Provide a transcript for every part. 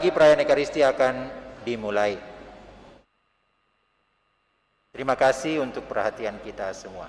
Perayaan Ekaristi akan dimulai. Terima kasih untuk perhatian kita semua.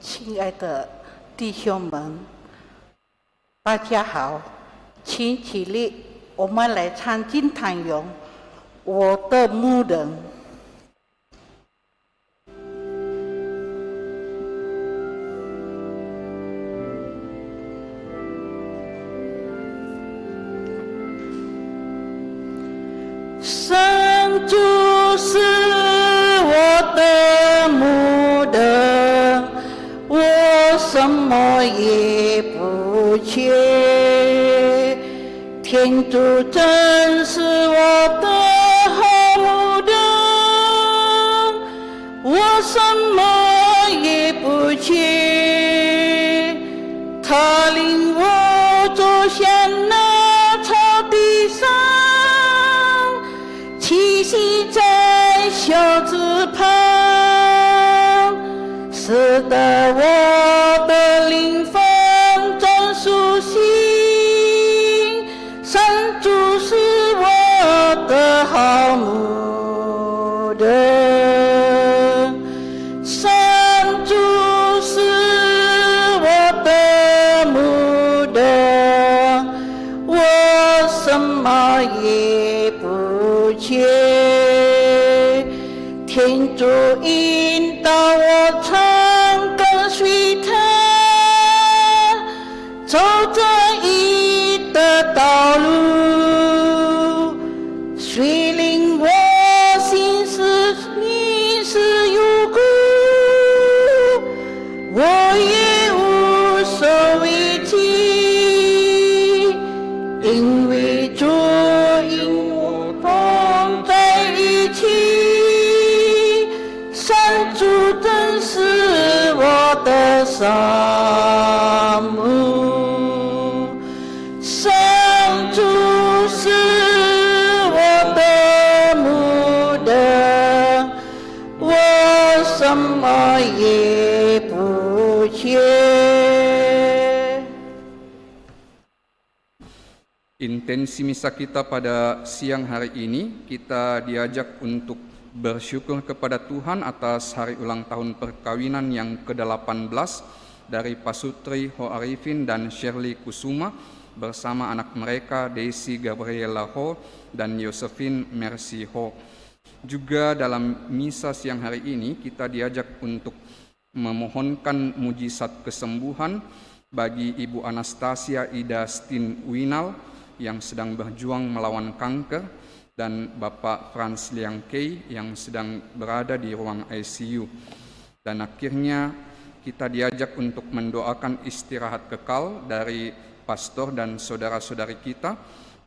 亲爱的弟兄们，大家好，请起立，我们来唱金坛咏《我的牧人》。神主是我的牧人，我什么也不缺。天主真是我的好牧人，我什么也不缺。他领我走向那草地上，栖息在小枝旁，使得我的灵魂真舒心。神主是我的好牧人，神主萨姆，上主是我的牧人，我什么也不缺。 Intensi misa kita pada siang hari ini, kita diajak untuk bersyukur kepada Tuhan atas hari ulang tahun perkawinan yang ke-18 dari Pasutri Ho Arifin dan Shirley Kusuma bersama anak mereka Daisy Gabriela Ho dan Josephine Mercy Ho. Juga dalam misa siang hari ini kita diajak untuk memohonkan mujizat kesembuhan bagi Ibu Anastasia Ida Stin Winal yang sedang berjuang melawan kanker dan Bapak Franz Liang Kei yang sedang berada di ruang ICU. Dan akhirnya kita diajak untuk mendoakan istirahat kekal dari pastor dan saudara-saudari kita,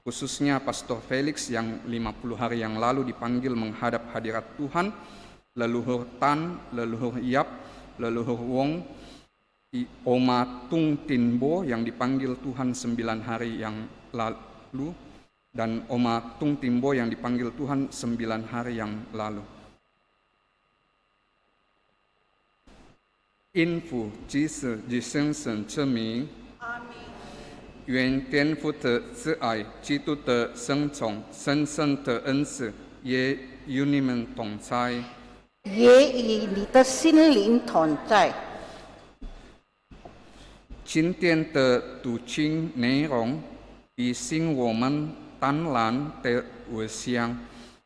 khususnya Pastor Felix yang 50 hari yang lalu dipanggil menghadap hadirat Tuhan, leluhur Tan, leluhur Yap, leluhur Wong, Oma Tung Tinbo yang dipanggil Tuhan 9 hari yang lalu, dan Oma Tung Timbo yang dipanggil Tuhan 9 hari yang lalu. 因父及子及圣神之名，愿天父的慈爱、基督的圣宠、神圣的恩赐也与你们同在，也与你的心灵同在。今天的读经内容提醒我们当然的我想，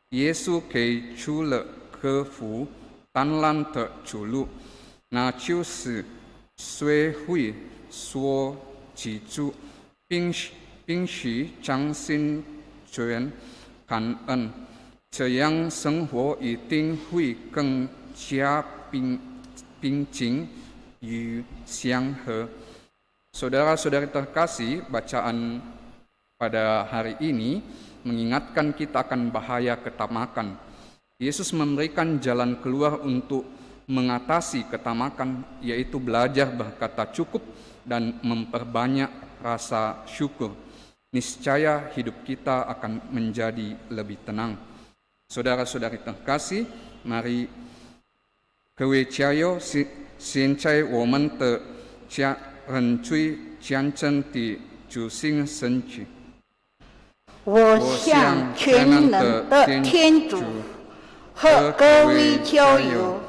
耶稣给出了克服当然的出路，那就是学会说记住，并须将心存感恩，这样生活一定会更加平静与祥和。Saudara-saudari terkasih, bacaan pada hari ini mengingatkan kita akan bahaya ketamakan. Yesus memberikan jalan keluar untuk mengatasi ketamakan, yaitu belajar berkata cukup dan memperbanyak rasa syukur. Niscaya hidup kita akan menjadi lebih tenang. Saudara-saudari terkasih, mari各位家友，现在我们的人最虔诚的主心神曲。我向全能的天主和各位教友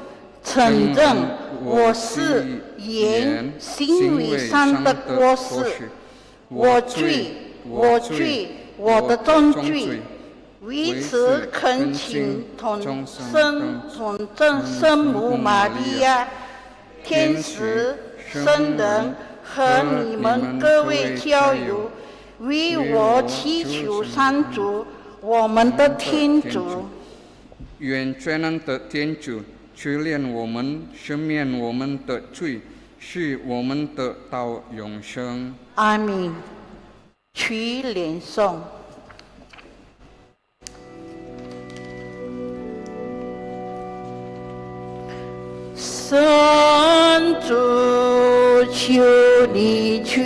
承认，我是言行为上的过失，我罪，我的重罪。为此恳请同正圣母玛利亚、天使、圣人和你们各位教友，为我祈求上主，我们的天主。愿全能的天主去怜我们，赦免我们的罪，使我们得到永生。阿弥。曲联颂。神主，求你去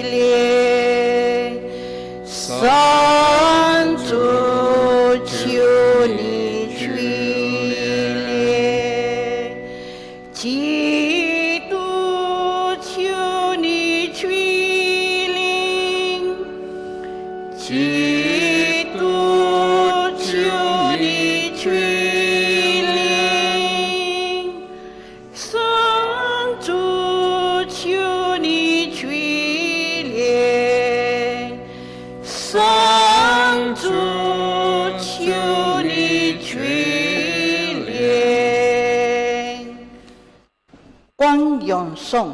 怜；神主，求你去怜；基督，求你去怜；基督，求你去怜。光永颂。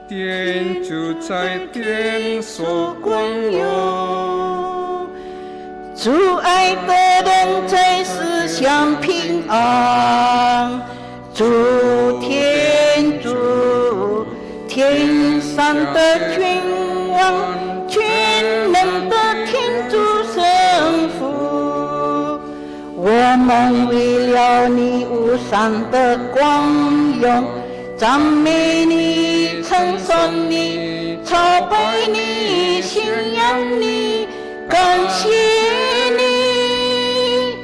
天主在天所光荣，主爱的人在世享平安。主天主，天上的君王，全能的天主圣父，我们为了你无上的光荣，赞美你，称颂你，朝拜你，信仰你，感谢你，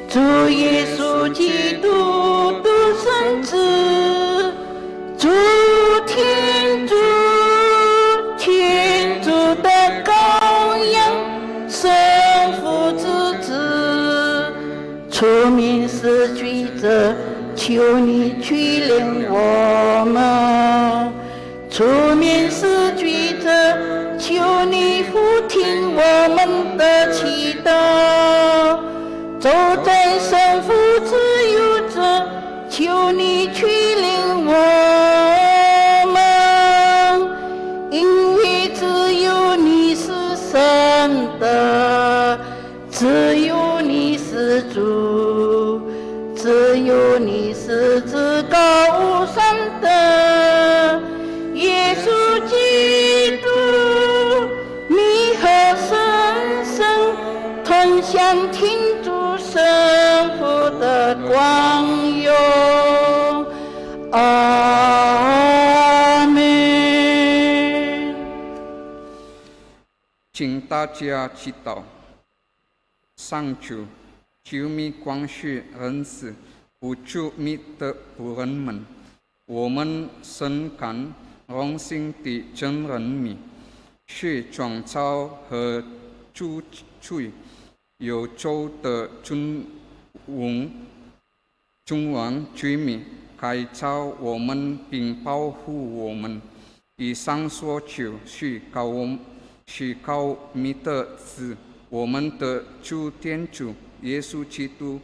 主耶稣基督独生子，主天主的羔羊，圣父之子，出名是罪者，求你取领我们；出名是罪者，求你俯听我们的祈祷；走在圣父自由者，求你取领我们，因为只有你是神的，只有你是主，只有你是至高无上的耶稣基督，你和神圣同享天主圣父的光荣。阿门。请大家祈祷。上主，求你光绪仁慈，补助你的仆人们。我们深感荣幸地承认你是创造和主宰宇宙的君王之名，开造我们并保护我们。以上所求是靠你的子，我们的主天主耶稣基督，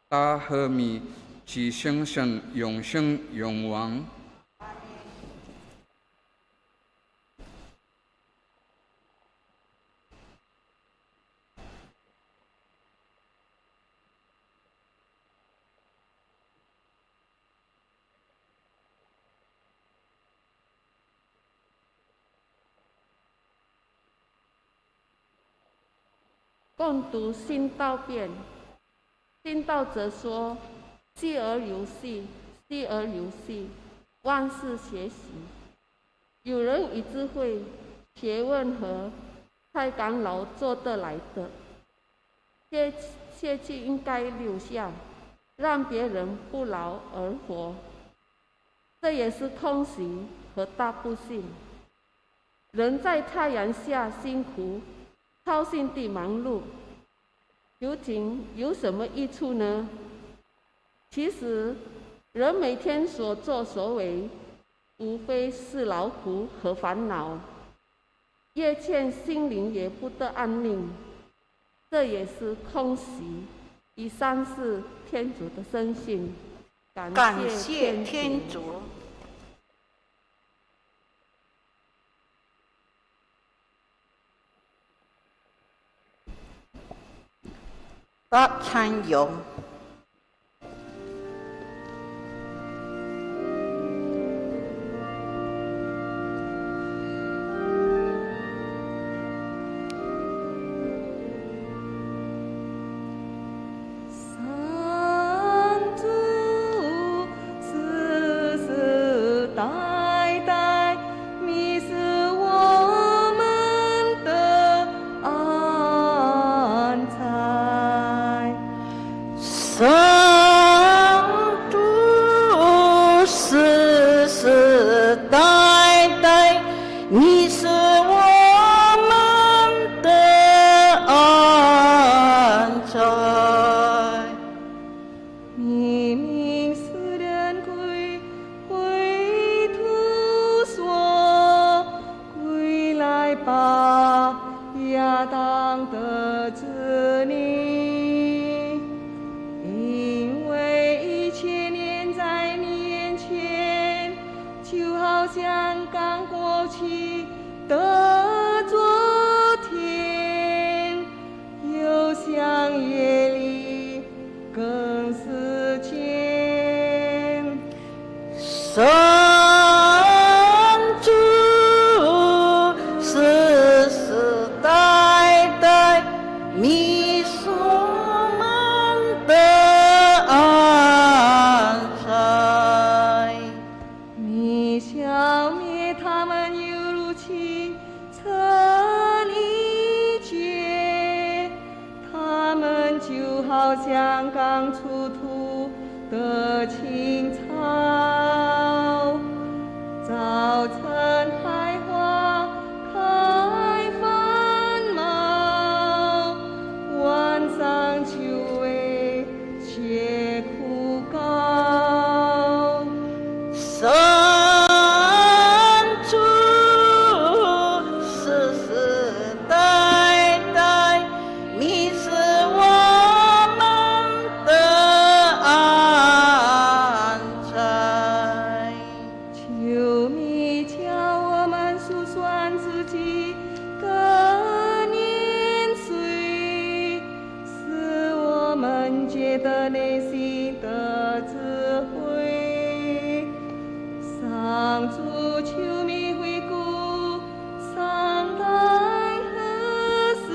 他和你其生生永生永王。共读新道辩。新道则说：细而游细，细而游细，万事学习。有人以智慧、学问和才干劳做得来的，切记应该留下，让别人不劳而获。这也是空袭和大不幸。人在太阳下辛苦操心地忙碌，究竟有什么益处呢？其实，人每天所作所为，无非是劳苦和烦恼，越欠心灵也不得安宁，这也是空袭。以上是天主的圣训，感谢天主。答参咏。你是我们的长出土的青草，早晨海花开繁茂，晚上秋薇却枯槁。生出世世代代，你是我们的安财。求你教我们数算自己的年岁，使我们觉得内心的智慧。上主，求你回顾上代何时，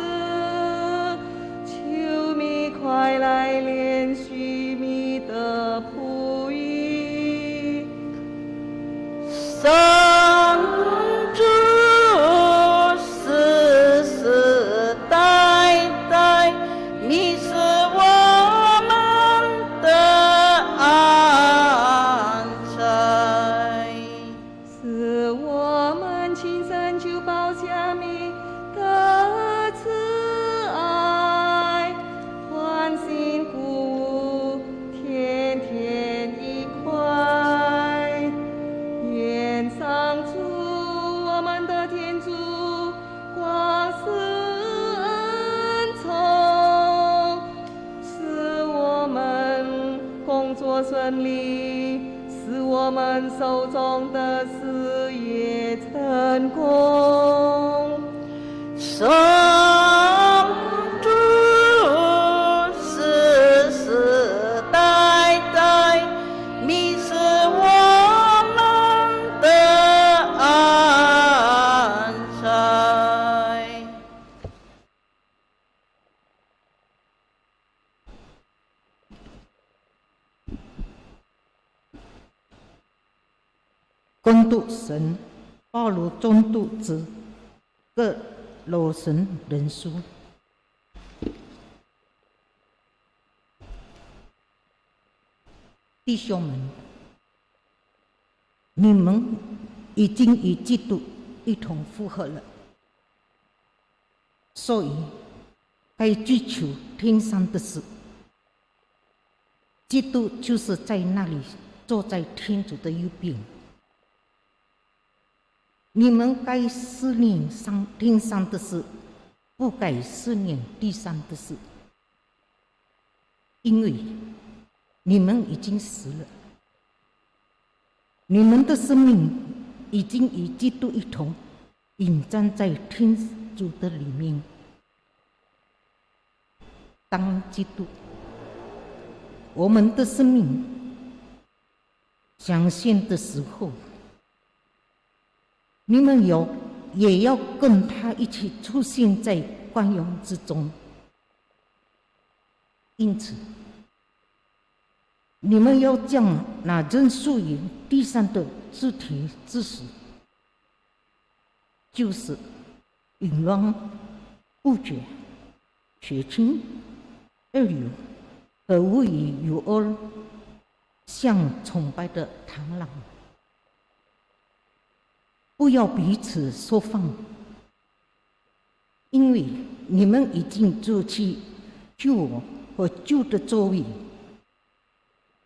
求你快来怜恤你的仆役。生主世世代代，你是我们的安财。使我们亲身就报下你的慈爱，欢欣鼓舞，天天一块。愿上主我们的天主广施恩宠，使我们工作顺利，使我们手中的事业成功。生主世世代代，你是我们的安财。恭读神保罗中读之各罗神人书。弟兄们，你们已经与基督一同复活了，所以该追求天上的事。基督就是在那里坐在天主的右边。你们该思念天上的事，不该思念地上的事，因为你们已经死了，你们的生命已经与基督一同隐藏在天主的里面。当基督，我们的生命显现的时候，你们也要跟他一起出现在光荣之中。因此，你们要将那仍属于地上的肢体之死，就是淫乱、不洁、血亲、恶友和无以有恶相崇拜的螳螂。不要彼此说谎，因为你们已经做起救我和救的作为，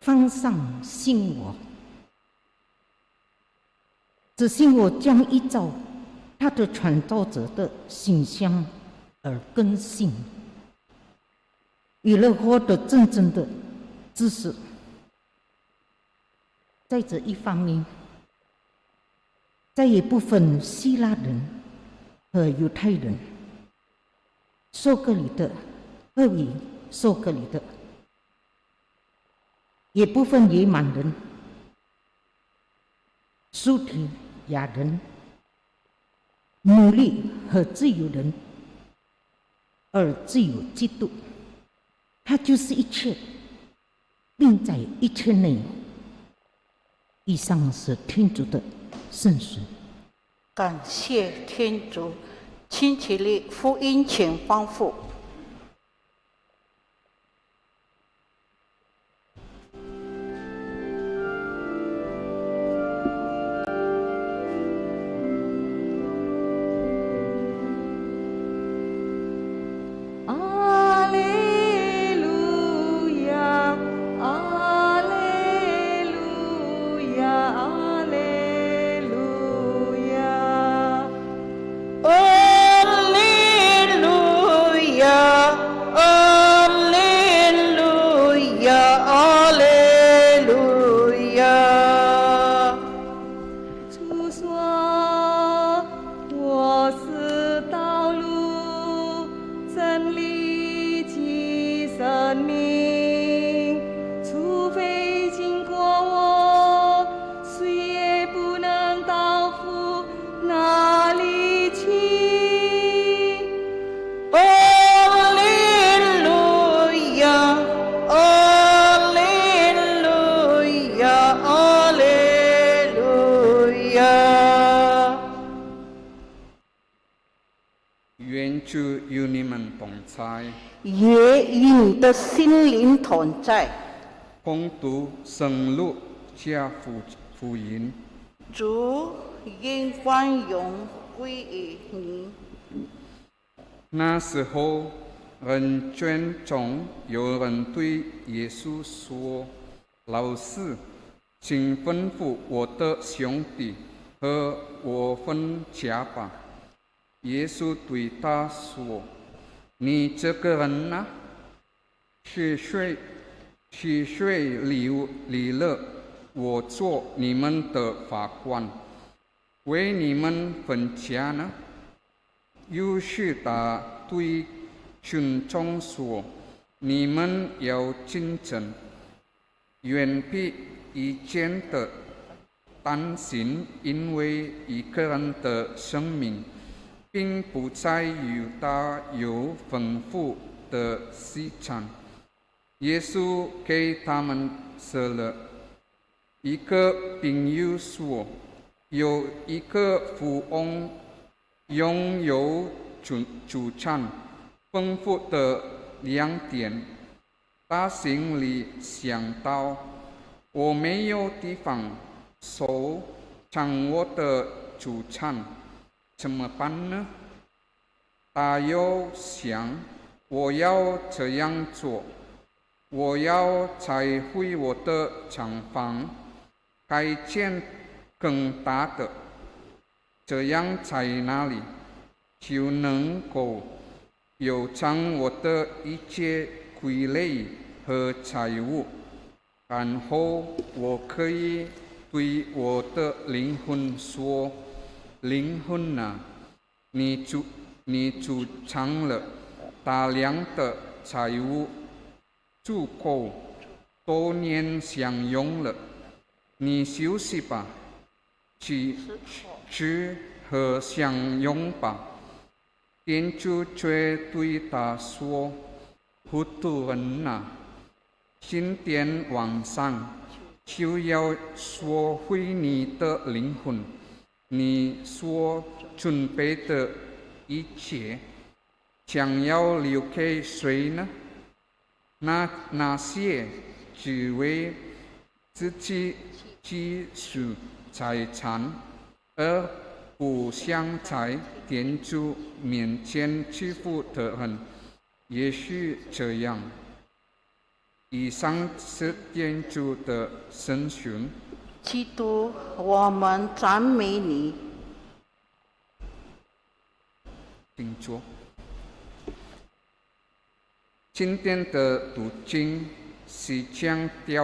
方上信我。只信我将依照他的创造者的形象而更新，为了获得真正的知识。在这一方面，再也不分希腊人和犹太人，受割礼的和未受割礼的，也不分野蛮人、苏提亚人、奴隶和自由人，而只有基督，他就是一切，并在一切内。以上是天主的圣书。感谢天主，亲戚里福音请丰富。主与你们同在。也与你的心灵同在。恭读圣路加福音。主，愿光荣归于你。那时候，人圈中有人对耶稣说：“老师，请吩咐我的兄弟和我分家吧。”耶稣对他说：“你这个人呢？是谁立了我做你们的法官，为你们分家呢？”于是他对群众说：“你们要谨慎，远比以前的担心，因为一个人的生命并不在于他有丰富的资产。”耶稣给他们说了一个比喻说：有一个富翁拥有主产丰富的良田，他心里想到：我没有地方收藏我的主产，怎么办呢？他又想：我要这样做，我要拆毁我的厂房，改建更大的，这样在那里就能够有偿我的一切傀儡和财物，然后我可以对我的灵魂说：灵魂啊，你储藏了大量的财物，足够多年享用了，你休息吧，去吃和享用吧。店主却对他说：糊涂人啊，今天晚上就要收回你的灵魂，你所准备的一切将要留给谁呢？那些只为自己积蓄财产而不想在店主面前屈服的人，也许这样。以上是店主的审讯。基督，我们赞美你。请坐。今天的读经是强调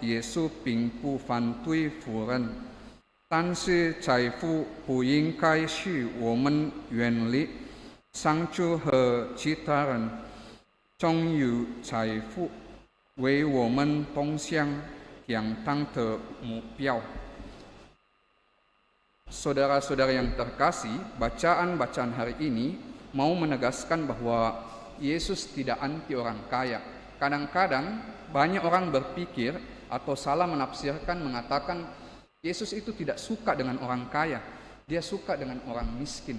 耶稣并不反对富人，但是财富不应该使我们远离上主和其他人，总有财富为我们通向天堂的目标。Saudara-saudara yang terkasih, bacaan-bacaan hari ini mau menegaskan bahwa Yesus tidak anti orang kaya. Kadang-kadang banyak orang berpikir atau salah menafsirkan mengatakan Yesus itu tidak suka dengan orang kaya, dia suka dengan orang miskin.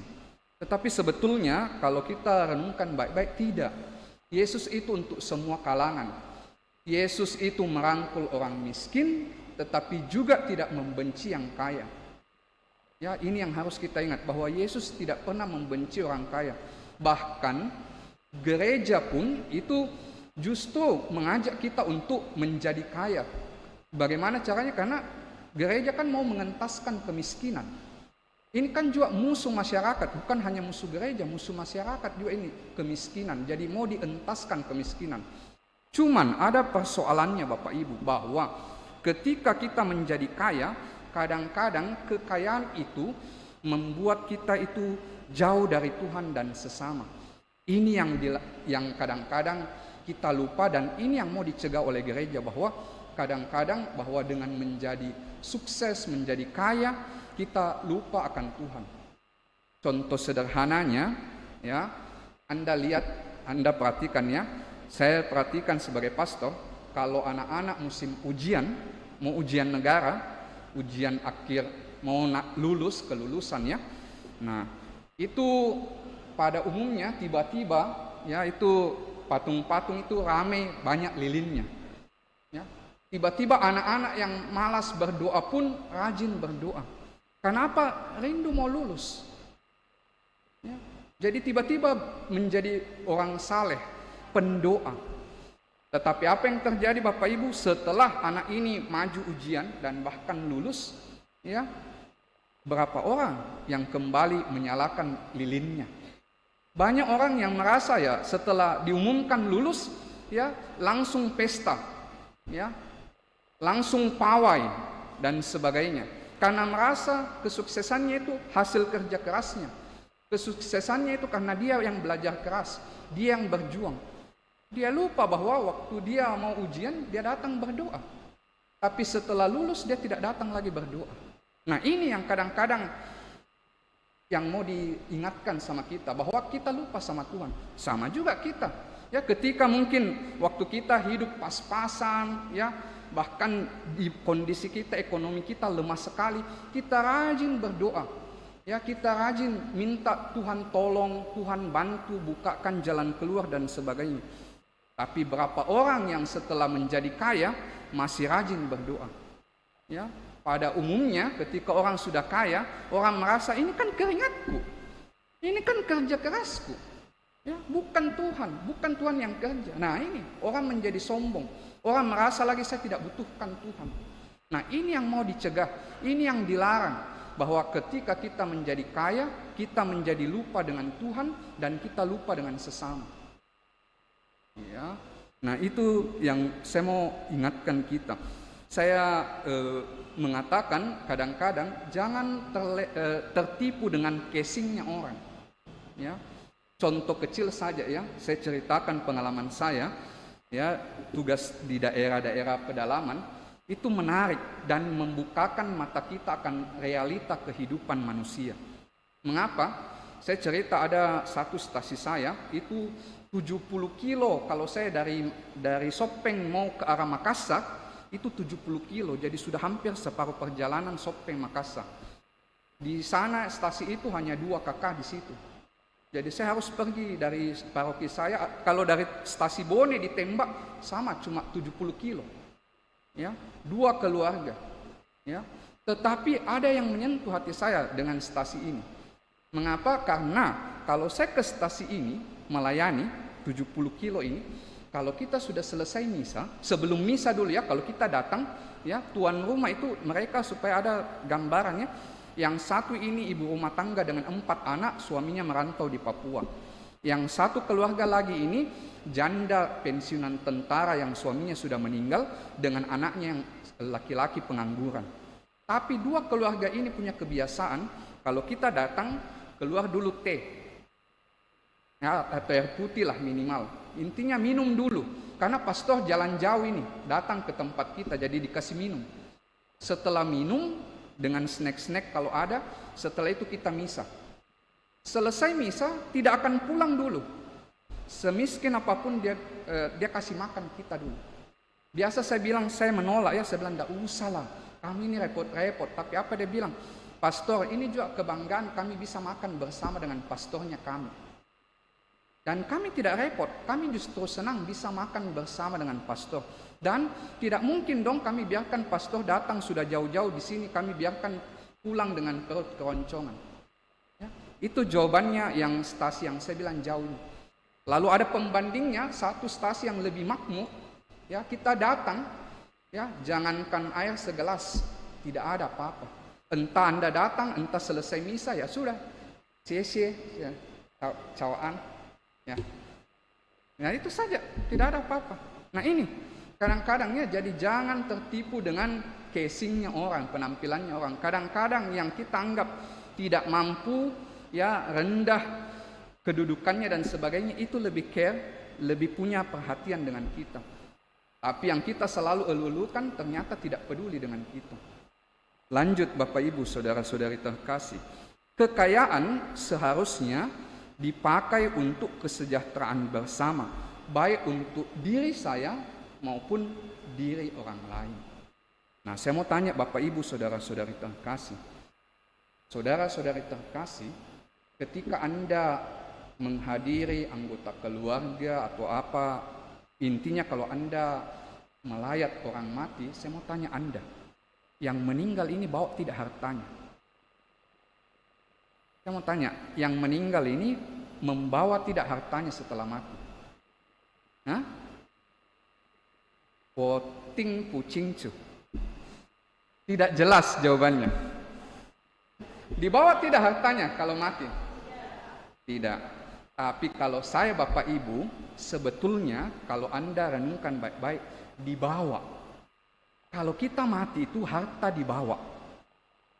Tetapi sebetulnya kalau kita renungkan baik-baik, tidak. Yesus itu untuk semua kalangan. Yesus itu merangkul orang miskin, tetapi juga tidak membenci yang kaya. Ya, ini yang harus kita ingat, bahwa Yesus tidak pernah membenci orang kaya. Bahkan gereja pun itu justru mengajak kita untuk menjadi kaya. Bagaimana caranya? Karena gereja kan mau mengentaskan kemiskinan. Ini kan juga musuh masyarakat, bukan hanya musuh gereja, musuh masyarakat juga ini, kemiskinan. Jadi mau dientaskan kemiskinan. Cuman ada persoalannya Bapak Ibu, bahwa ketika kita menjadi kaya, kadang-kadang kekayaan itu membuat kita itu jauh dari Tuhan dan sesama. Ini yang kadang-kadang kita lupa, dan ini yang mau dicegah oleh gereja, bahwa kadang-kadang bahwa dengan menjadi sukses, menjadi kaya, kita lupa akan Tuhan. Contoh sederhananya, ya, Anda perhatikan ya, saya perhatikan sebagai pastor, kalau anak-anak musim ujian, mau ujian negara, ujian akhir, mau lulus, kelulusan ya, nah itu pada umumnya tiba-tiba ya itu patung-patung itu ramai, banyak lilinnya. Ya. Tiba-tiba anak-anak yang malas berdoa pun rajin berdoa. Kenapa? Rindu mau lulus. Ya. Jadi tiba-tiba menjadi orang saleh, pendoa. Tetapi apa yang terjadi Bapak Ibu setelah anak ini maju ujian dan bahkan lulus, ya, berapa orang yang kembali menyalakan lilinnya? Banyak orang yang merasa ya setelah diumumkan lulus, ya langsung pesta, ya, langsung pawai dan sebagainya. Karena merasa kesuksesannya itu hasil kerja kerasnya. Kesuksesannya itu karena dia yang belajar keras, dia yang berjuang. Dia lupa bahwa waktu dia mau ujian, dia datang berdoa. Tapi setelah lulus, dia tidak datang lagi berdoa. Nah ini yang kadang-kadang yang mau diingatkan sama kita, bahwa kita lupa sama Tuhan. Sama juga kita. Ya, ketika mungkin waktu kita hidup pas-pasan, ya, bahkan di kondisi kita, ekonomi kita lemah sekali, kita rajin berdoa. Ya, kita rajin minta Tuhan tolong, Tuhan bantu, bukakan jalan keluar dan sebagainya. Tapi berapa orang yang setelah menjadi kaya masih rajin berdoa? Ya, pada umumnya ketika orang sudah kaya, orang merasa ini kan keringatku, ini kan kerja kerasku, ya, bukan Tuhan yang kerja. Nah ini orang menjadi sombong, orang merasa lagi saya tidak butuhkan Tuhan. Nah ini yang mau dicegah, ini yang dilarang. Bahwa ketika kita menjadi kaya, kita menjadi lupa dengan Tuhan dan kita lupa dengan sesama. Ya, nah itu yang saya mau ingatkan kita. Saya mengatakan kadang-kadang jangan tertipu dengan casingnya orang. Ya, contoh kecil saja ya, saya ceritakan pengalaman saya. Ya, tugas di daerah-daerah pedalaman. Itu menarik dan membukakan mata kita akan realita kehidupan manusia. Mengapa? Saya cerita ada satu stasi saya itu 70 kilo. Kalau saya dari Sopeng mau ke arah Makassar itu 70 kilo. Jadi sudah hampir separuh perjalanan Sopeng Makassar. Di sana stasi itu hanya 2 kakak di situ. Jadi saya harus pergi dari paroki saya. Kalau dari stasi Bone ditembak sama cuma 70 kilo. Ya, 2 keluarga. Ya, tetapi ada yang menyentuh hati saya dengan stasi ini. Mengapa? Karena kalau saya ke stasi ini melayani 70 kilo ini, kalau kita sudah selesai misa, sebelum misa dulu ya, kalau kita datang, ya tuan rumah itu mereka supaya ada gambarannya. Yang satu ini ibu rumah tangga dengan 4 anak, suaminya merantau di Papua. Yang satu keluarga lagi ini janda pensiunan tentara yang suaminya sudah meninggal dengan anaknya yang laki-laki pengangguran. Tapi 2 keluarga ini punya kebiasaan kalau kita datang keluar dulu teh, ya, atau air putih lah minimal. Intinya minum dulu karena pastor jalan jauh ini datang ke tempat kita jadi dikasih minum. Setelah minum dengan snack-snack kalau ada, setelah itu kita misa. Selesai misa tidak akan pulang dulu. Semiskin apapun dia kasih makan kita dulu. Biasa saya bilang saya menolak ya, saya bilang tidak usah lah, kami ini repot-repot. Tapi apa dia bilang? Pastor, ini juga kebanggaan kami bisa makan bersama dengan pastornya kami. Dan kami tidak repot, kami justru senang bisa makan bersama dengan pastor. Dan tidak mungkin dong kami biarkan pastor datang sudah jauh-jauh di sini, kami biarkan pulang dengan perut keroncongan. Itu jawabannya yang stasi yang saya bilang jauh ini. Lalu ada pembandingnya, satu stasi yang lebih makmur, ya kita datang, ya jangankan air segelas, tidak ada apa-apa. Entah Anda datang, entah selesai misa, ya sudah, cie-cie, ya, cawaan, ya. Nah itu saja, tidak ada apa-apa. Nah ini, kadang-kadang ya, jadi jangan tertipu dengan casingnya orang, penampilannya orang. Kadang-kadang yang kita anggap tidak mampu, ya rendah kedudukannya dan sebagainya, itu lebih care, lebih punya perhatian dengan kita. Tapi yang kita selalu elu-elukan ternyata tidak peduli dengan kita. Lanjut Bapak Ibu saudara-saudari terkasih, kekayaan seharusnya dipakai untuk kesejahteraan bersama, baik untuk diri saya maupun diri orang lain. Nah saya mau tanya Bapak Ibu saudara-saudari terkasih, saudara-saudari terkasih, ketika Anda menghadiri anggota keluarga atau apa. Intinya kalau Anda melayat orang mati, saya mau tanya Anda, yang meninggal ini bawa tidak hartanya? Saya mau tanya, yang meninggal ini membawa tidak hartanya setelah mati? Hah? Poting pucing cu. Tidak jelas jawabannya. Dibawa tidak hartanya kalau mati? Tidak. Tapi kalau saya Bapak Ibu, sebetulnya kalau Anda renungkan baik-baik, dibawa. Kalau kita mati itu harta dibawa.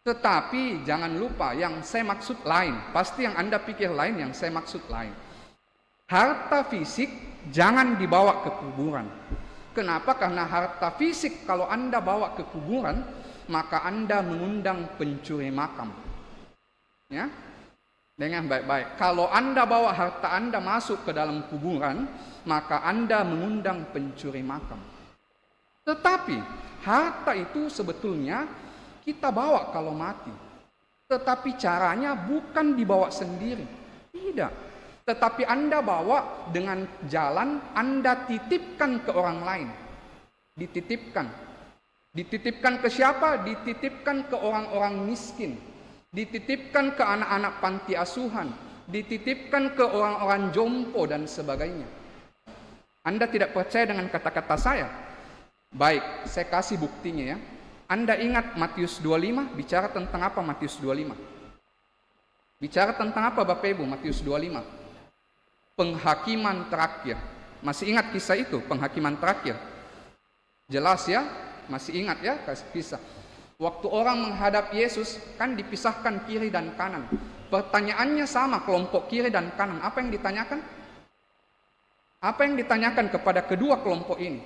Tetapi jangan lupa, yang saya maksud lain. Pasti yang Anda pikir lain, yang saya maksud lain. Harta fisik jangan dibawa ke kuburan. Kenapa? Karena harta fisik kalau Anda bawa ke kuburan, maka Anda mengundang pencuri makam. Ya, dengan baik-baik. Kalau Anda bawa harta Anda masuk ke dalam kuburan, maka Anda mengundang pencuri makam. Tetapi harta itu sebetulnya kita bawa kalau mati. Tetapi caranya bukan dibawa sendiri. Tidak. Tetapi Anda bawa dengan jalan Anda titipkan ke orang lain. Dititipkan. Dititipkan ke siapa? Dititipkan ke orang-orang miskin. Dititipkan ke anak-anak panti asuhan. Dititipkan ke orang-orang jompo dan sebagainya. Anda tidak percaya dengan kata-kata saya? Baik, saya kasih buktinya ya. Anda ingat Matius 25? Bicara tentang apa Matius 25? Bicara tentang apa Bapak Ibu Matius 25? Penghakiman terakhir. Masih ingat kisah itu, penghakiman terakhir? Jelas ya? Masih ingat ya kisah? Waktu orang menghadap Yesus, kan dipisahkan kiri dan kanan. Pertanyaannya sama, kelompok kiri dan kanan. Apa yang ditanyakan? Apa yang ditanyakan kepada kedua kelompok ini?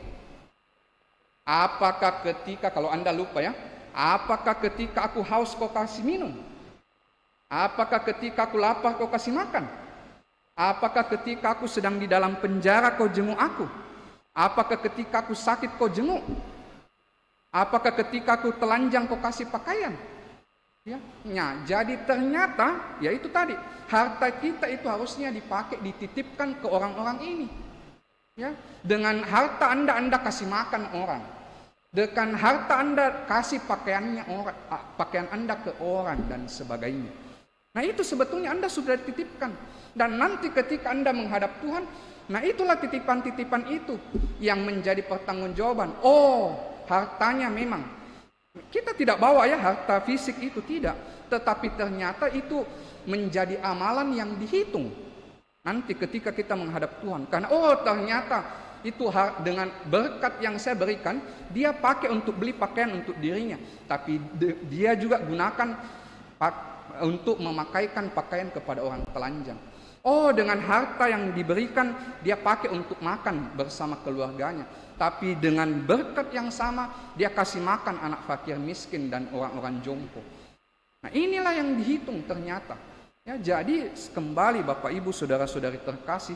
Apakah ketika, kalau Anda lupa ya, apakah ketika aku haus kau kasih minum? Apakah ketika aku lapar kau kasih makan? Apakah ketika aku sedang di dalam penjara kau jenguk aku? Apakah ketika aku sakit kau jenguk? Apakah ketika aku telanjang kau kasih pakaian? Ya, jadi ternyata ya itu tadi, harta kita itu harusnya dipakai, dititipkan ke orang-orang ini. Ya, dengan harta Anda kasih makan orang. Dengan harta Anda kasih pakaiannya orang, pakaian Anda ke orang dan sebagainya. Nah itu sebetulnya Anda sudah dititipkan. Dan nanti ketika Anda menghadap Tuhan, nah itulah titipan-titipan itu yang menjadi pertanggungjawaban. Oh, hartanya memang kita tidak bawa ya harta fisik itu, tidak. Tetapi ternyata itu menjadi amalan yang dihitung nanti ketika kita menghadap Tuhan. Karena oh ternyata itu dengan berkat yang saya berikan, dia pakai untuk beli pakaian untuk dirinya. Tapi dia juga gunakan untuk memakaikan pakaian kepada orang telanjang. Oh dengan harta yang diberikan, dia pakai untuk makan bersama keluarganya. Tapi dengan berkat yang sama, dia kasih makan anak fakir miskin dan orang-orang jompo. Nah inilah yang dihitung ternyata. Ya, jadi kembali Bapak Ibu Saudara-saudari terkasih,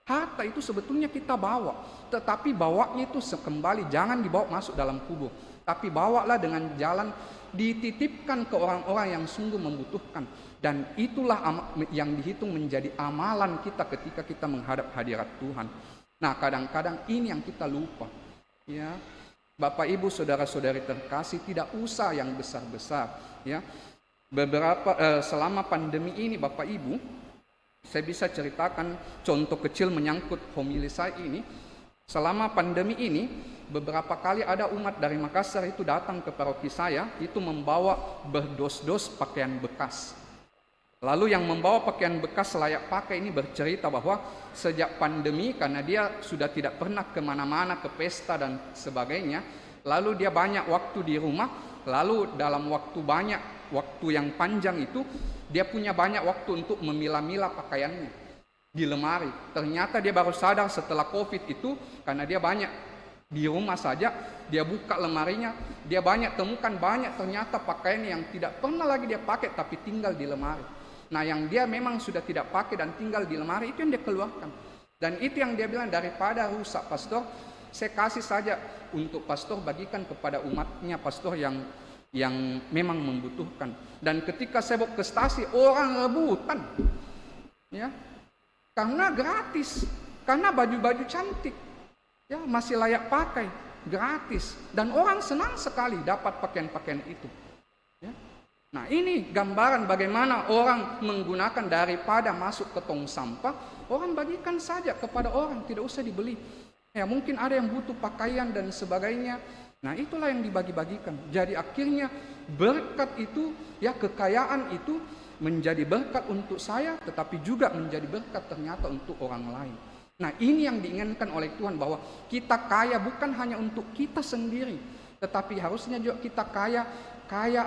harta itu sebetulnya kita bawa. Tetapi bawanya itu kembali, jangan dibawa masuk dalam kubur. Tapi bawalah dengan jalan dititipkan ke orang-orang yang sungguh membutuhkan. Dan itulah yang dihitung menjadi amalan kita ketika kita menghadap hadirat Tuhan. Nah kadang-kadang ini yang kita lupa. Ya, Bapak Ibu Saudara-saudari terkasih, tidak usah yang besar-besar. Ya, selama pandemi ini Bapak Ibu, saya bisa ceritakan contoh kecil menyangkut homili saya ini. Selama pandemi ini, beberapa kali ada umat dari Makassar itu datang ke paroki saya, itu membawa berdos-dos pakaian bekas. Lalu yang membawa pakaian bekas layak pakai ini bercerita bahwa sejak pandemi, karena dia sudah tidak pernah kemana-mana, ke pesta dan sebagainya, lalu dia banyak waktu di rumah, lalu dalam waktu yang panjang itu, dia punya banyak waktu untuk memilah-milah pakaiannya di lemari. Ternyata dia baru sadar setelah COVID itu, karena dia banyak di rumah saja, dia buka lemarinya, dia banyak temukan ternyata pakaian yang tidak pernah lagi dia pakai tapi tinggal di lemari. Nah yang dia memang sudah tidak pakai dan tinggal di lemari, itu yang dia keluarkan. Dan itu yang dia bilang, daripada rusak pastor, saya kasih saja untuk pastor, bagikan kepada umatnya pastor yang memang membutuhkan. Dan ketika saya bawa ke stasi, orang rebutan. Ya, karena gratis, karena baju-baju cantik, ya masih layak pakai, gratis, dan orang senang sekali dapat pakaian-pakaian itu. Ya. Nah ini gambaran bagaimana orang menggunakan daripada masuk ke tong sampah, orang bagikan saja kepada orang, tidak usah dibeli. Ya mungkin ada yang butuh pakaian dan sebagainya. Nah itulah yang dibagi-bagikan. Jadi akhirnya berkat itu, ya kekayaan itu menjadi berkat untuk saya, tetapi juga menjadi berkat ternyata untuk orang lain. Nah ini yang diinginkan oleh Tuhan, bahwa kita kaya bukan hanya untuk kita sendiri, tetapi harusnya juga kita kaya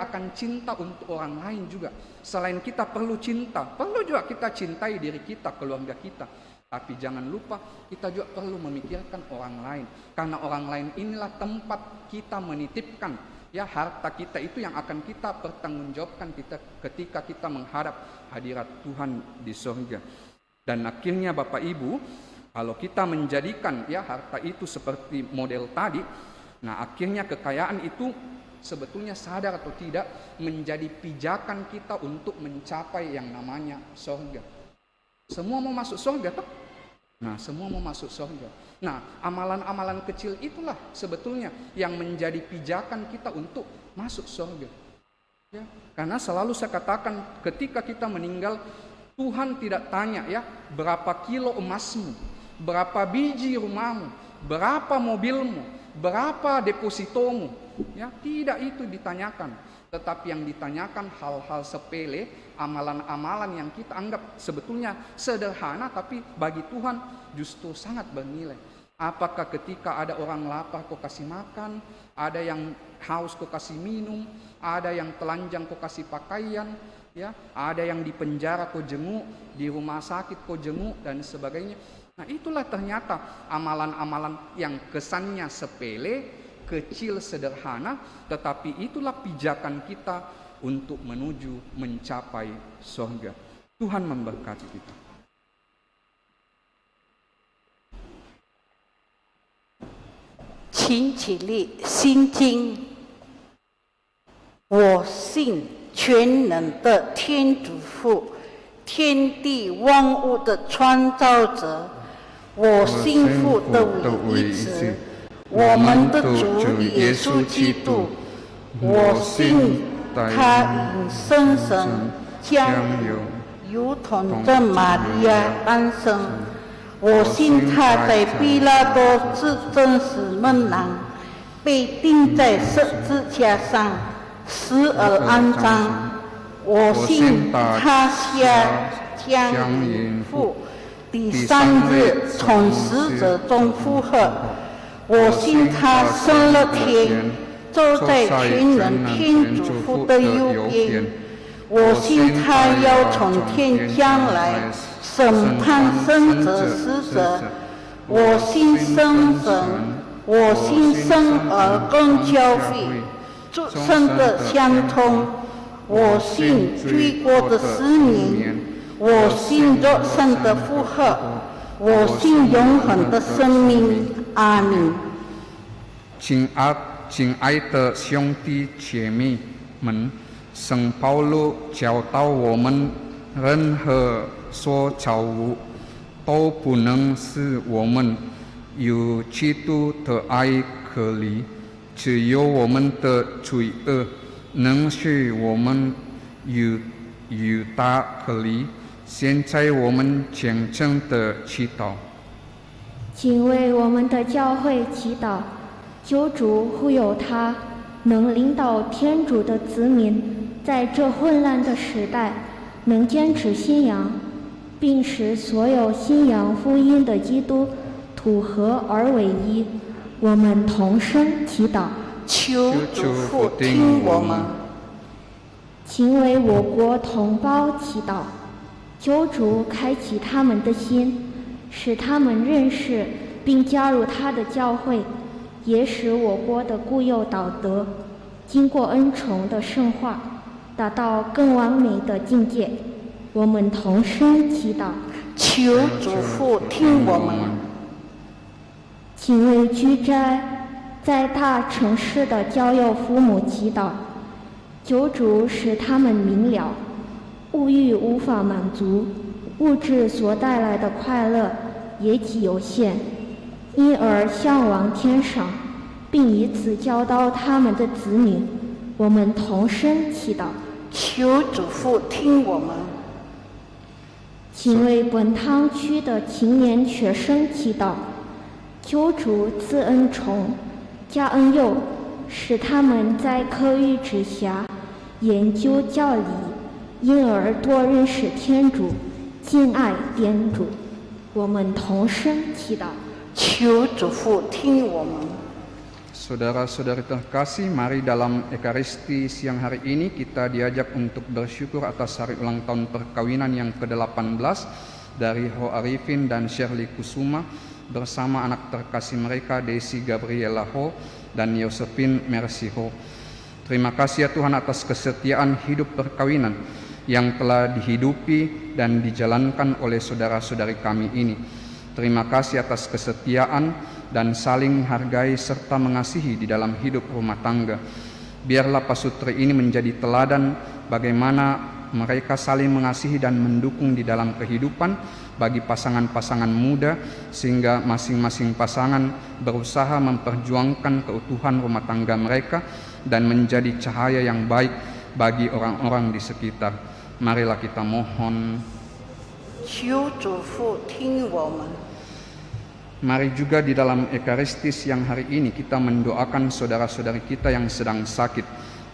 akan cinta untuk orang lain juga. Selain kita perlu cinta, perlu juga kita cintai diri kita, keluarga kita. Tapi jangan lupa kita juga perlu memikirkan orang lain, karena orang lain inilah tempat kita menitipkan, ya harta kita itu yang akan kita pertanggungjawabkan ketika kita menghadap hadirat Tuhan di surga. Dan akhirnya Bapak Ibu, kalau kita menjadikan ya harta itu seperti model tadi, nah akhirnya kekayaan itu sebetulnya sadar atau tidak menjadi pijakan kita untuk mencapai yang namanya surga. Semua mau masuk surga toh? Nah semua mau masuk surga. Nah amalan-amalan kecil itulah sebetulnya yang menjadi pijakan kita untuk masuk surga. Ya, karena selalu saya katakan ketika kita meninggal, Tuhan tidak tanya ya berapa kilo emasmu, berapa biji rumahmu, berapa mobilmu, berapa depositomu. Ya, tidak itu ditanyakan, tetapi yang ditanyakan hal-hal sepele, amalan-amalan yang kita anggap sebetulnya sederhana, tapi bagi Tuhan justru sangat bernilai. Apakah ketika ada orang lapar kau kasih makan, ada yang haus kau kasih minum, ada yang telanjang kau kasih pakaian, ya, ada yang di penjara kau jenguk, di rumah sakit kau jenguk dan sebagainya. Nah, itulah ternyata amalan-amalan yang kesannya sepele, kecil, sederhana, tetapi itulah pijakan kita untuk menuju mencapai surga. Tuhan memberkati kita.请起立，心经。我信全能的天主父，天地万物的创造者。我信父的唯一子，我们的主耶稣基督。我信他与圣神将如同这玛利亚诞生。我信他在毕拉多至真实门廊被钉在十字架上，死而安葬。我信他下降阴府，第三日从死者中复活。我信他升了天，坐在全能天主父的右边。我信他要从天降来，审判生者死者。我信圣神，我信圣而共教会，诸圣的相通。我信罪过的思念，我信肉身的复活，我信永恒的生命。阿明。亲爱的兄弟姐妹们，圣保禄教导我们，任何所造物都不能使我们有基督的爱可离，只有我们的罪恶能使我们与他可离。现在我们虔诚的祈祷，请为我们的教会祈祷，求主护佑他，能领导天主的子民在这混乱的时代能坚持信仰，并使所有信仰福音的基督徒合而为一。我们同声祈祷，求主父听我们。请为我国同胞祈祷，求主开启他们的心，使他们认识并加入他的教会，也使我国的固有道德经过恩宠的圣化，达到更完美的境界。我们同声祈祷，求主父听我们。请为居斋在大城市的教友父母祈祷，求主使他们明了，物欲无法满足，物质所带来的快乐也极有限，因而向往天上，并以此教导他们的子女。我们同声祈祷。求主父听我们。请为本堂区的青年学生祈祷，求主赐恩宠，加恩佑，使他们在课语之下研究教理，因而多认识天主，敬爱天主。我们同声祈祷。求主父听我们。Saudara-saudari terkasih, mari dalam Ekaristi siang hari ini kita diajak untuk bersyukur atas hari ulang tahun perkawinan yang ke-18 dari Ho Arifin dan Shirley Kusuma bersama anak terkasih mereka Daisy Gabriela Ho dan Josephine Mercy Ho. Terima kasih ya Tuhan atas kesetiaan hidup perkawinan yang telah dihidupi dan dijalankan oleh saudara-saudari kami ini. Terima kasih atas kesetiaan dan saling menghargai serta mengasihi di dalam hidup rumah tangga. Biarlah pasutri ini menjadi teladan bagaimana mereka saling mengasihi dan mendukung di dalam kehidupan bagi pasangan-pasangan muda, sehingga masing-masing pasangan berusaha memperjuangkan keutuhan rumah tangga mereka dan menjadi cahaya yang baik bagi orang-orang di sekitar. Marilah kita mohon. 求主父听我们。 Mari juga di dalam Ekaristis yang hari ini kita mendoakan saudara-saudari kita yang sedang sakit,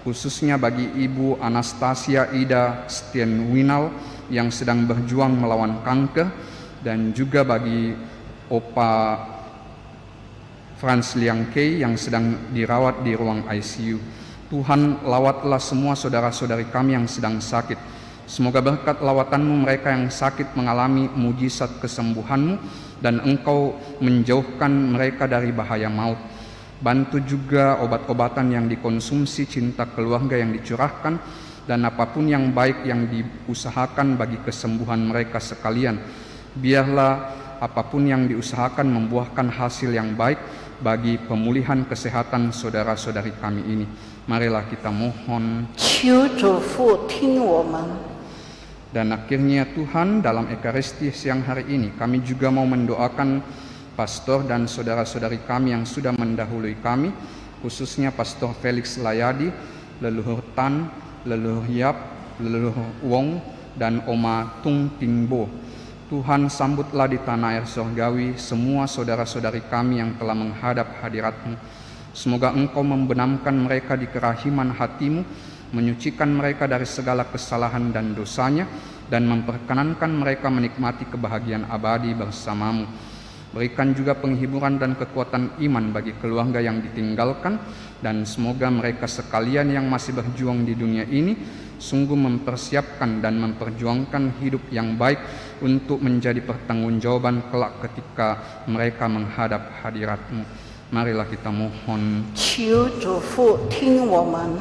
khususnya bagi Ibu Anastasia Ida Stienwinal yang sedang berjuang melawan kanker, dan juga bagi Opa Franz Liang Kei yang sedang dirawat di ruang ICU. Tuhan, lawatlah semua saudara-saudari kami yang sedang sakit. Semoga berkat lawatan-Mu mereka yang sakit mengalami mujizat kesembuhan-Mu, dan Engkau menjauhkan mereka dari bahaya maut. Bantu juga obat-obatan yang dikonsumsi, cinta keluarga yang dicurahkan, dan apapun yang baik yang diusahakan bagi kesembuhan mereka sekalian. Biarlah apapun yang diusahakan membuahkan hasil yang baik bagi pemulihan kesehatan saudara-saudari kami ini. Marilah kita mohon. 求主父听我们。 Dan akhirnya Tuhan, dalam Ekaristi siang hari ini kami juga mau mendoakan pastor dan saudara-saudari kami yang sudah mendahului kami, khususnya Pastor Felix Layadi, Leluhur Tan, Leluhur Yap, Leluhur Wong, dan Oma Tung Tingbo. Tuhan, sambutlah di tanah air surgawi semua saudara-saudari kami yang telah menghadap hadirat-Mu. Semoga Engkau membenamkan mereka di kerahiman hati-Mu, menyucikan mereka dari segala kesalahan dan dosanya, dan memperkenankan mereka menikmati kebahagiaan abadi bersama-Mu. Berikan juga penghiburan dan kekuatan iman bagi keluarga yang ditinggalkan, dan semoga mereka sekalian yang masih berjuang di dunia ini sungguh mempersiapkan dan memperjuangkan hidup yang baik untuk menjadi pertanggungjawaban kelak ketika mereka menghadap hadirat-Mu. Marilah kita mohon. 求主父听我们。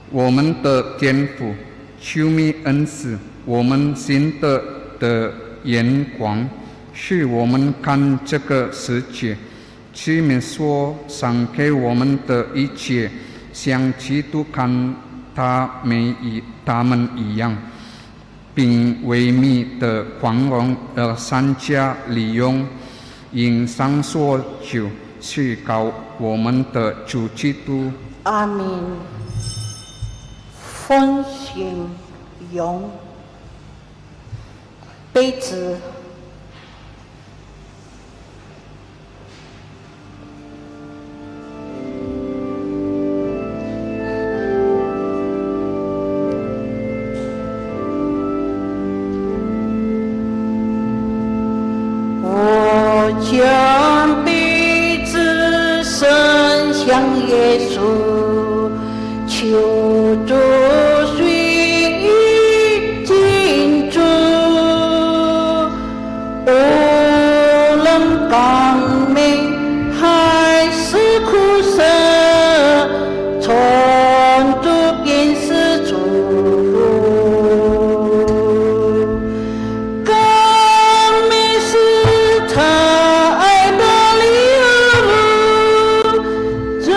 我们的天父，求你恩赐我们新的眼光，使我们看这个世界，去面所赏给我们的一切，像基督看他们一样，并为你的宽容而善加利用，因上所求是靠我们的主基督。阿明。 风行勇，杯子。我将杯子伸向耶稣，求主。 光明还是苦涩，从主便是祝福。光明是他爱的礼物，这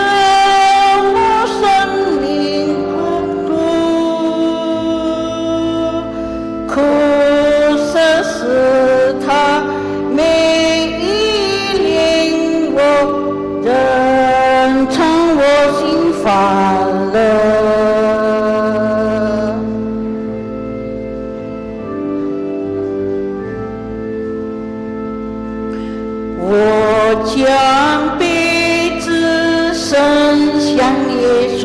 乐。我将鼻子伸向耶稣，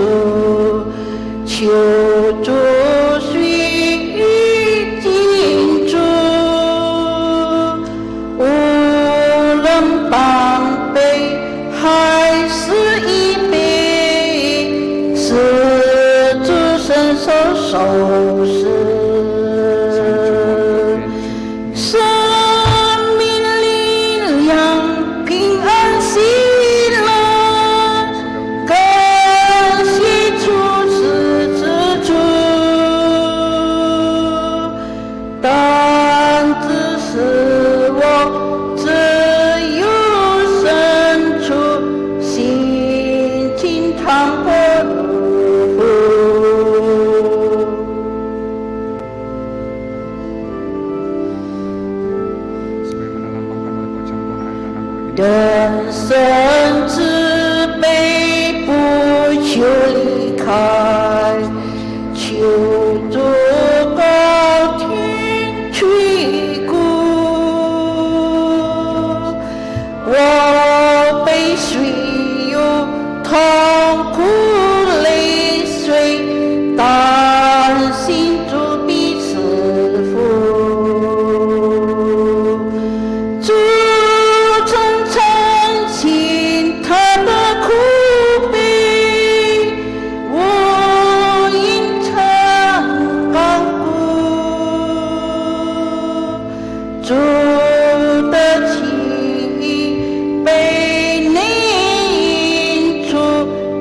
求主须臾记住，无论膀臂还是椅背，是主伸手收拾。人生之悲不求离开，求主高天垂顾。我被谁有痛苦泪水，但心主必赐福。主的情意被你引出，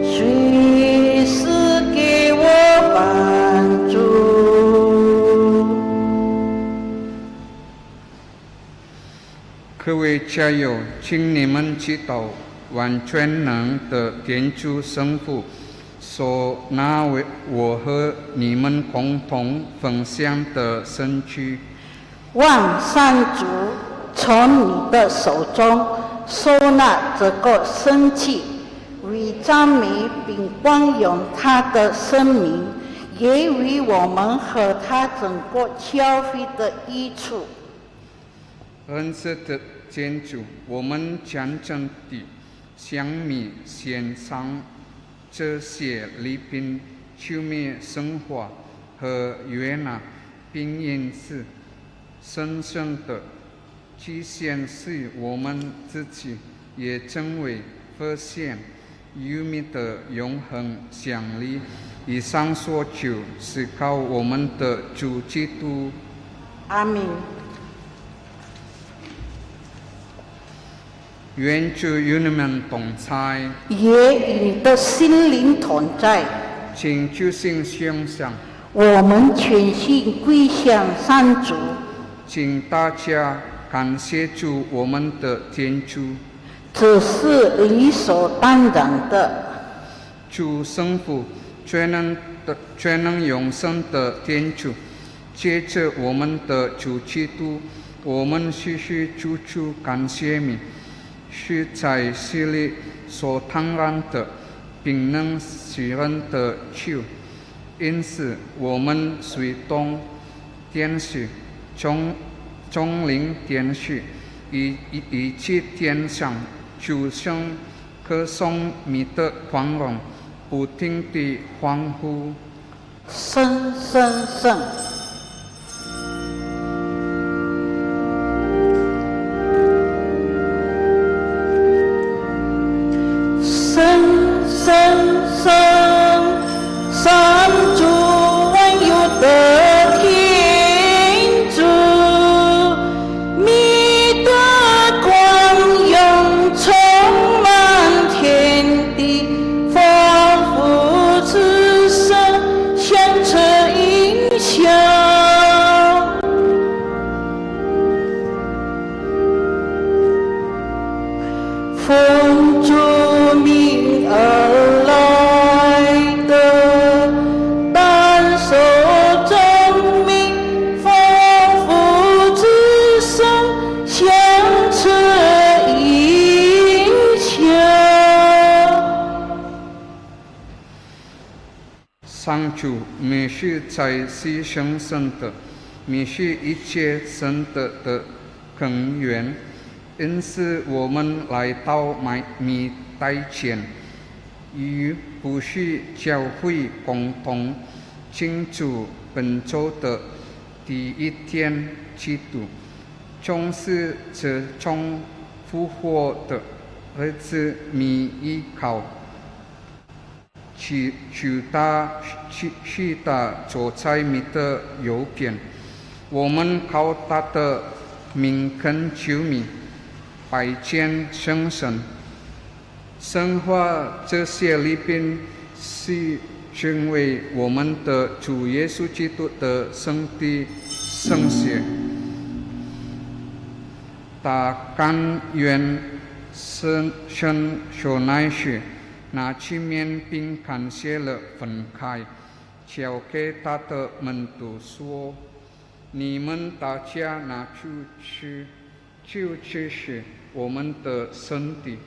随时给我帮助。各位家友，请你们祈祷完全能的天主圣父所拿为我和你们共同分享的圣躯。望上主从你的手中收纳这个圣器，为赞美并光荣他的生命，也为我们和他整个教会的益处。恩赐的天主，我们虔诚地向你献上这些礼品，求你圣化和悦纳，并因此深深的体现使我们自己也成为发现有你的永恒奖励。以上所求是靠我们的主基督。阿们。愿主与你们同在，也与你的心灵同在。请就心向上，我们全心归向上主。请大家感谢主我们的天主，这是理所当然的。主圣父，全能永生的天主，借着我们的主基督，我们时时处处感谢你，是在心里所坦然的，并能使人的救。因此，我们随同天使众灵天使一起天上主声歌颂你的光荣，不停地欢呼。圣圣圣。圣圣圣，上主万有的天主，你的光荣充满天地，仿佛此生响彻音响。奉主名而来。上主，你是在世生生的，你是一切生的根源，因此我们来到你台前，与不是教会共同庆祝本周的第一天基督，终是这种复活的日子，你依靠去他坐在你的右边，我们靠他的名恳求你，拜见圣神，生活这些礼品是成为我们的主耶稣基督的身体圣血。他甘愿伸手来时，拿起面并感谢了，分开，交给他的门徒说：“你们大家拿去吃，这是我们的身体，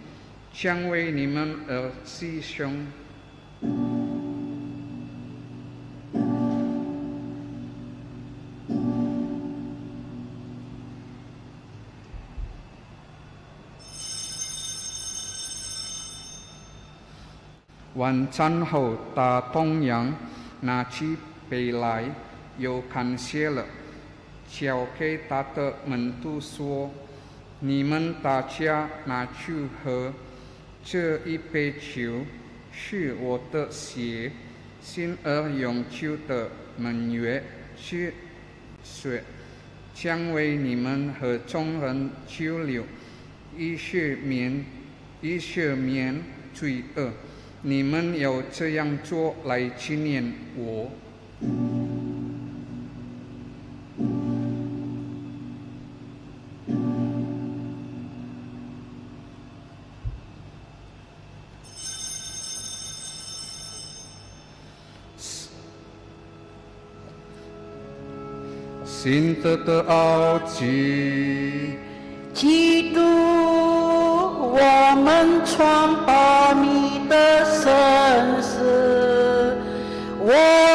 将为你们而牺牲。”晚餐后，他同样拿起杯来，又感谢了，交给他的门徒说：“你们大家拿去喝，这一杯酒是我的血，新而永久的盟约之水，将为你们和众人救流，以赦免罪恶。你们要这样做来纪念我。”信德的奥迹，基督，我们传报你的生死，我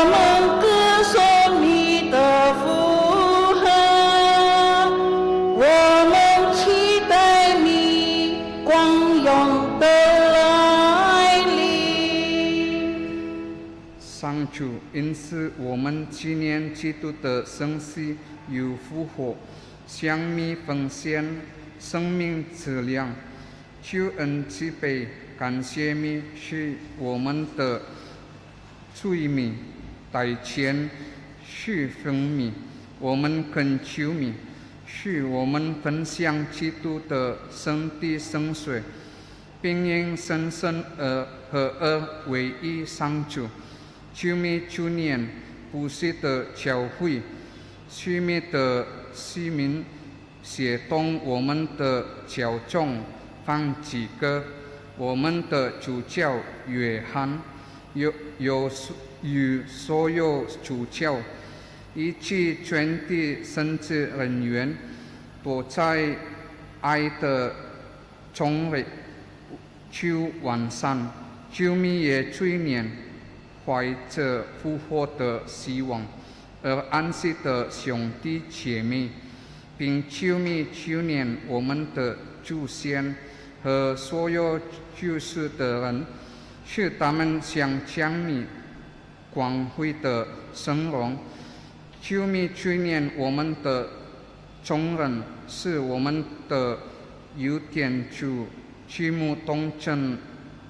们歌颂你的福恒，我们期待你光荣的来临。上主，因此我们纪念基督的生死与复活，向你奉献生命之粮，救恩之杯，感谢你是我们的罪名，代前是分米，我们恳求你，使我们分享基督的身体圣水，并因神圣合而为一上主，求你纪念不死的教会，使你的市民协同我们的教宗方济各，我们的主教约翰，与所有主教以及全体神职人员，都在爱的中里求完善，求你也追念怀着复活的希望而安息的兄弟姐妹，并求你纪念我们的祖先和所有救世的人，使他们想将你光辉的生荣。求你纪念我们的众人，使我们的有天主举目东正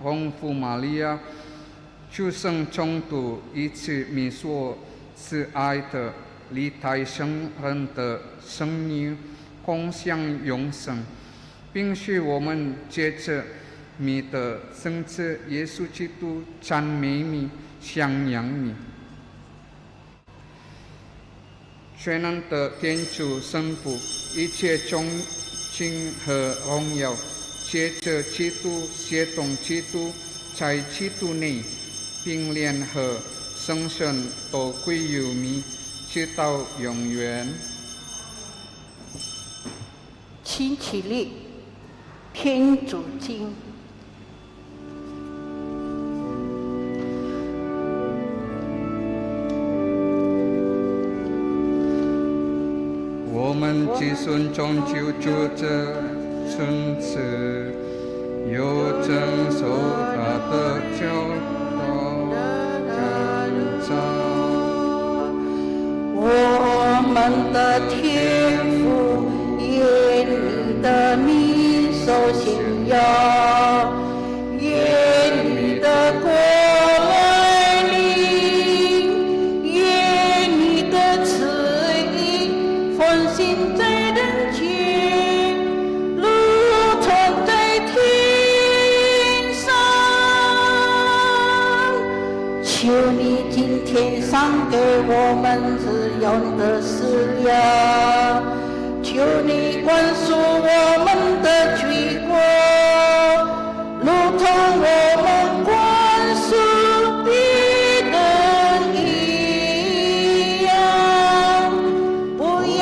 荣福玛利亚出生中途以此你所慈爱的历代圣人的圣女共享永生，并使我们借着你的圣子耶稣基督赞美你、颂扬你。全能的天主圣父，一切尊敬和荣耀，借着基督、协同基督，在基督内，并联合圣神，都归于你，直到永远。请起立，天主经。们既顺从救主这顺词，又遵守他的教导跟照。我们的天父，愿你的名受显耀，愿你的国来临，愿你的旨意奉行在人间，如同在天上。求你今天赏给我们日用的食粮，求你宽恕我们的罪过，如同我们宽恕别人一样，不要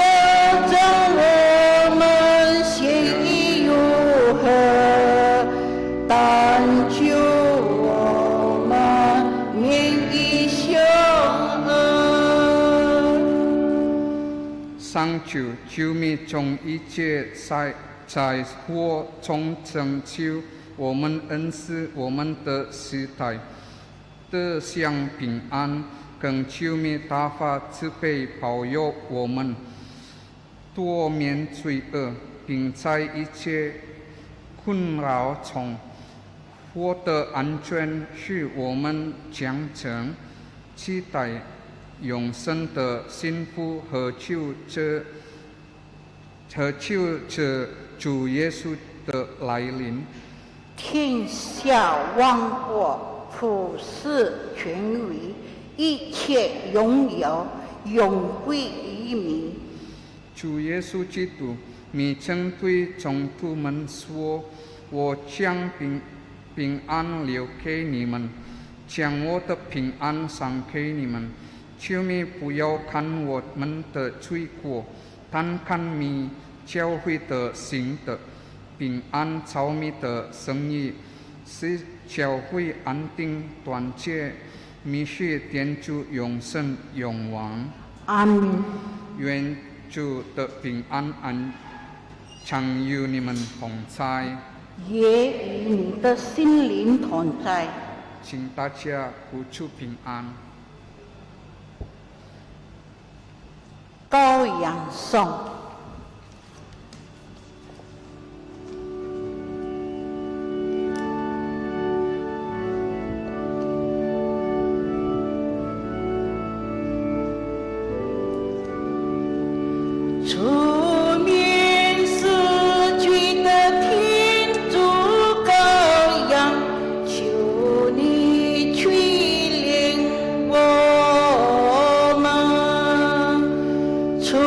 将我们陷于诱惑，但救我们免于凶恶。上主，求你从一切灾祸中拯救我们，恩赐我们的时代得享平安，更求你大发慈悲保佑我们，多免罪恶，并在一切困扰中获得安全，使我们将成期待永生的幸福和求着主耶稣的来临。天下万国普世权威，一切拥有永归于民。主耶稣基督，你曾对宗徒们说：“我将平安留给你们，将我的平安赏给你们。求你不要看我们的罪过，但看你教会的行德，平安超密的生意，使教会安定团结，密续天主永生永王。”阿门。愿主的平安常与你们同在，也与你的心灵同在。请大家互助平安。羔羊颂。出面死去的天主羔羊，求你去领我们。出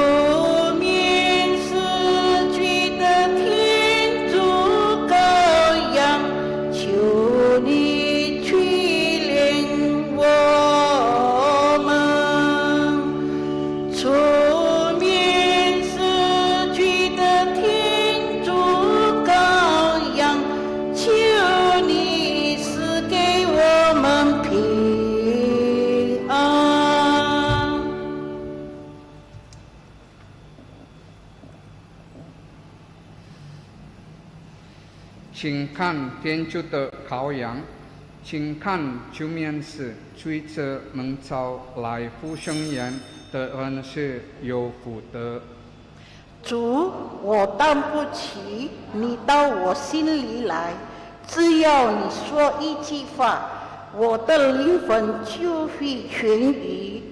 面死去的天主羔羊，求你去领我们。出请看天主的羔羊，请看救命使罪者蒙召来复生言的人是有福的。主，我担不起你到我心里来，只要你说一句话，我的灵魂就会痊愈。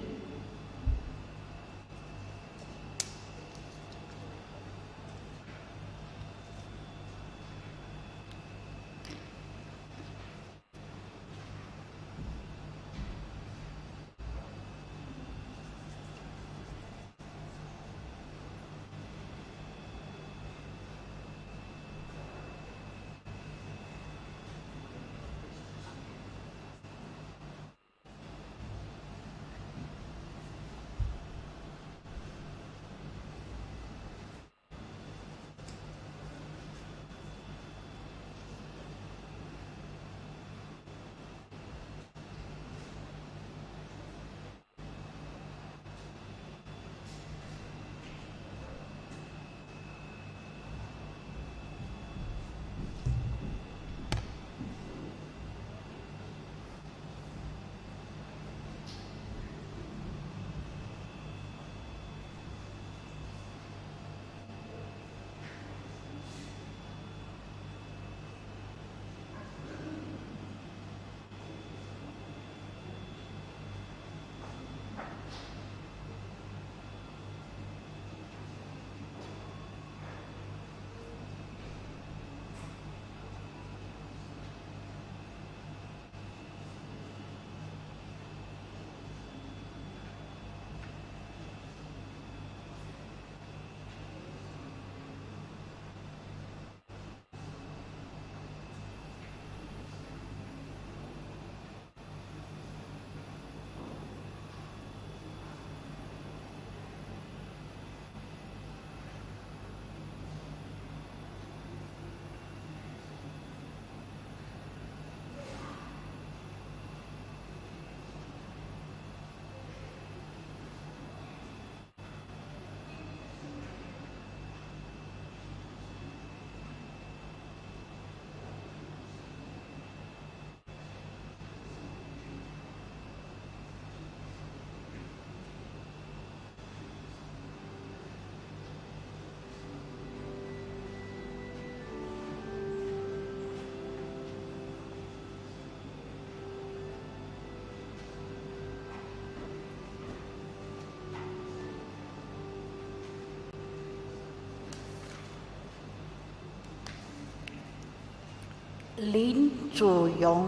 林祖荣，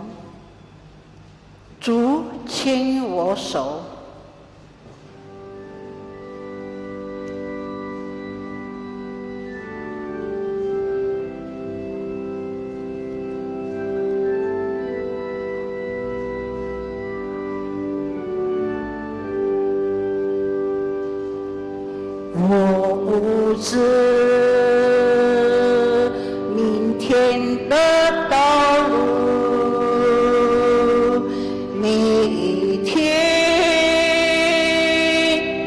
主牵我手。我不知明天的道路，每一天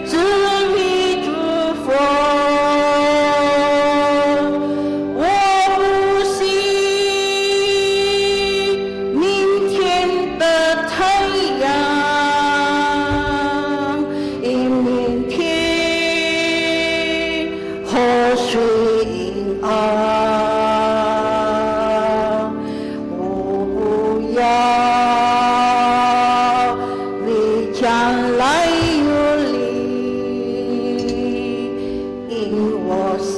只为祝福。我不信明天的太阳，因明天河水啊，我不要为将来有理，因我心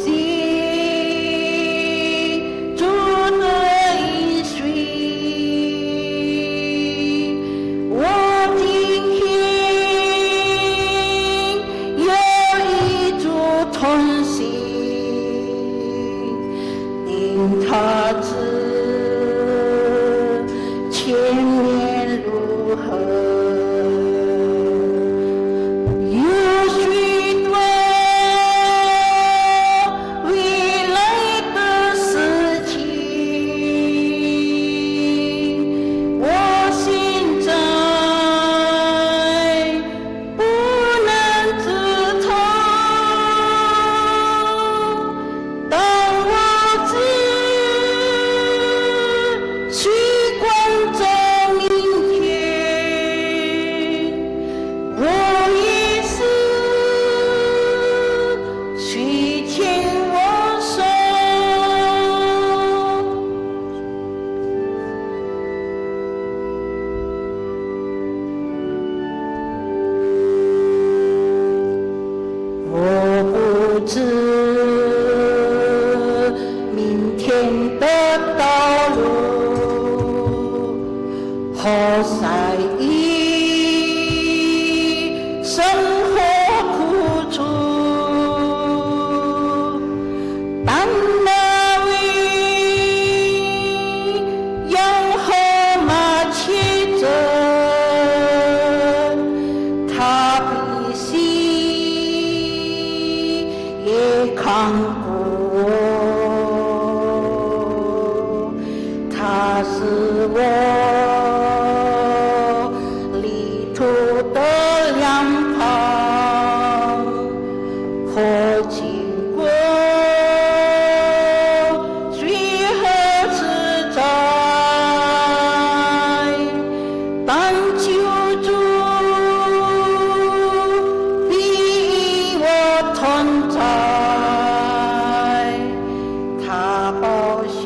主的应许。我今天有一主同行，因他知前面如何，有许多未来的事情，我现在不能知透。当我只去关照明天，我也是去牵我手。我不知明天的道路，何在意生活苦楚，但那位养河马牵着，他必须也看顾我，他是我旅途的两旁，可经过水和自在，但救主必与我同在，他宝血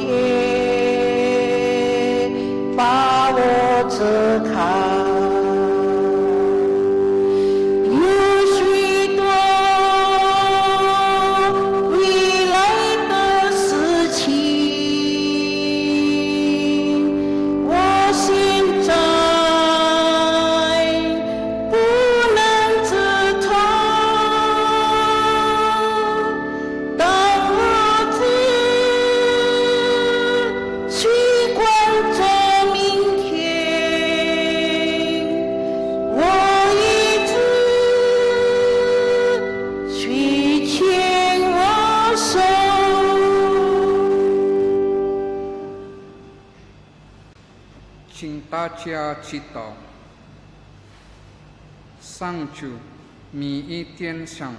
把我遮盖。有许多未来的事情，我现在不能知透。当我只去关照明天，我一直去牵我手。请大家祈祷，上主，你一天上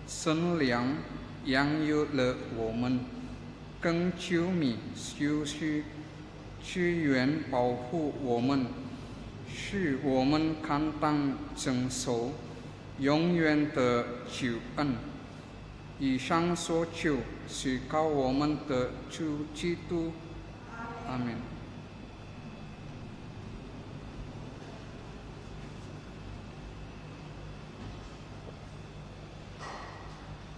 圣灵养育了我们，更求你休息支援保护我们，使我们堪当承受永远的救恩。以上所求是靠我们的主基督。阿门。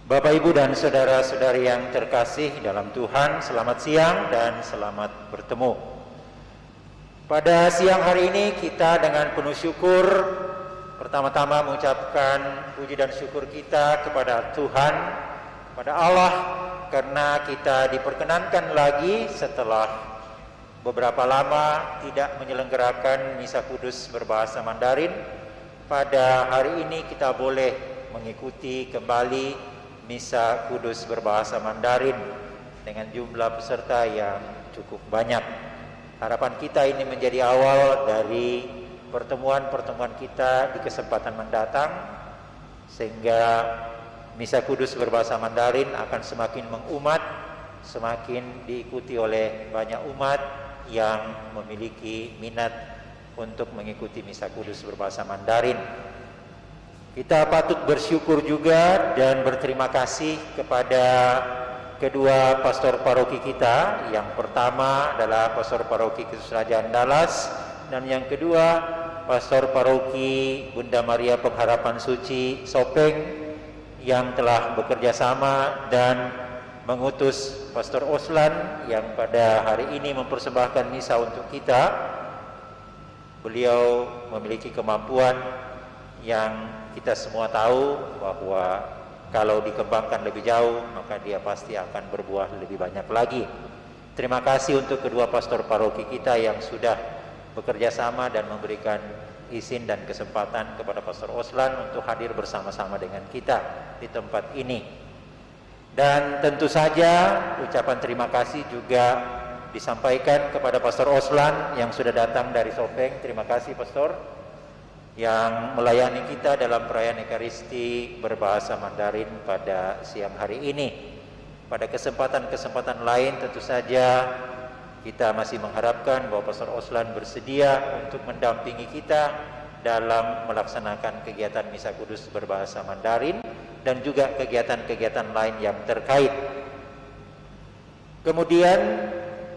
Bapak, Ibu, dan saudara-saudari yang terkasih dalam Tuhan, selamat siang dan selamat bertemu. Pada siang hari ini kita dengan penuh syukur pertama-tama mengucapkan puji dan syukur kita kepada Tuhan, kepada Allah, karena kita diperkenankan lagi setelah beberapa lama tidak menyelenggarakan misa kudus berbahasa Mandarin. Pada hari ini kita boleh mengikuti kembali misa kudus berbahasa Mandarin dengan jumlah peserta yang cukup banyak. Harapan kita ini menjadi awal dari pertemuan-pertemuan kita di kesempatan mendatang, sehingga misa kudus berbahasa Mandarin akan semakin mengumat, semakin diikuti oleh banyak umat yang memiliki minat untuk mengikuti misa kudus berbahasa Mandarin. Kita patut bersyukur juga dan berterima kasih kepada kedua pastor paroki kita. Yang pertama adalah pastor paroki Kristus Raja Andalas, dan yang kedua pastor paroki Bunda Maria Pengharapan Suci Sopeng, yang telah bekerja sama dan mengutus Pastor Oslan yang pada hari ini mempersembahkan misa untuk kita. Beliau memiliki kemampuan yang kita semua tahu bahwa kalau dikembangkan lebih jauh maka dia pasti akan berbuah lebih banyak lagi. Terima kasih untuk kedua pastor paroki kita yang sudah bekerja sama dan memberikan izin dan kesempatan kepada Pastor Oslan untuk hadir bersama-sama dengan kita di tempat ini. Dan tentu saja ucapan terima kasih juga disampaikan kepada Pastor Oslan yang sudah datang dari Sopeng. Terima kasih Pastor yang melayani kita dalam perayaan Ekaristi berbahasa Mandarin pada siang hari ini. Pada kesempatan-kesempatan lain tentu saja kita masih mengharapkan bahwa Pastor Oslan bersedia untuk mendampingi kita dalam melaksanakan kegiatan misa kudus berbahasa Mandarin dan juga kegiatan-kegiatan lain yang terkait. Kemudian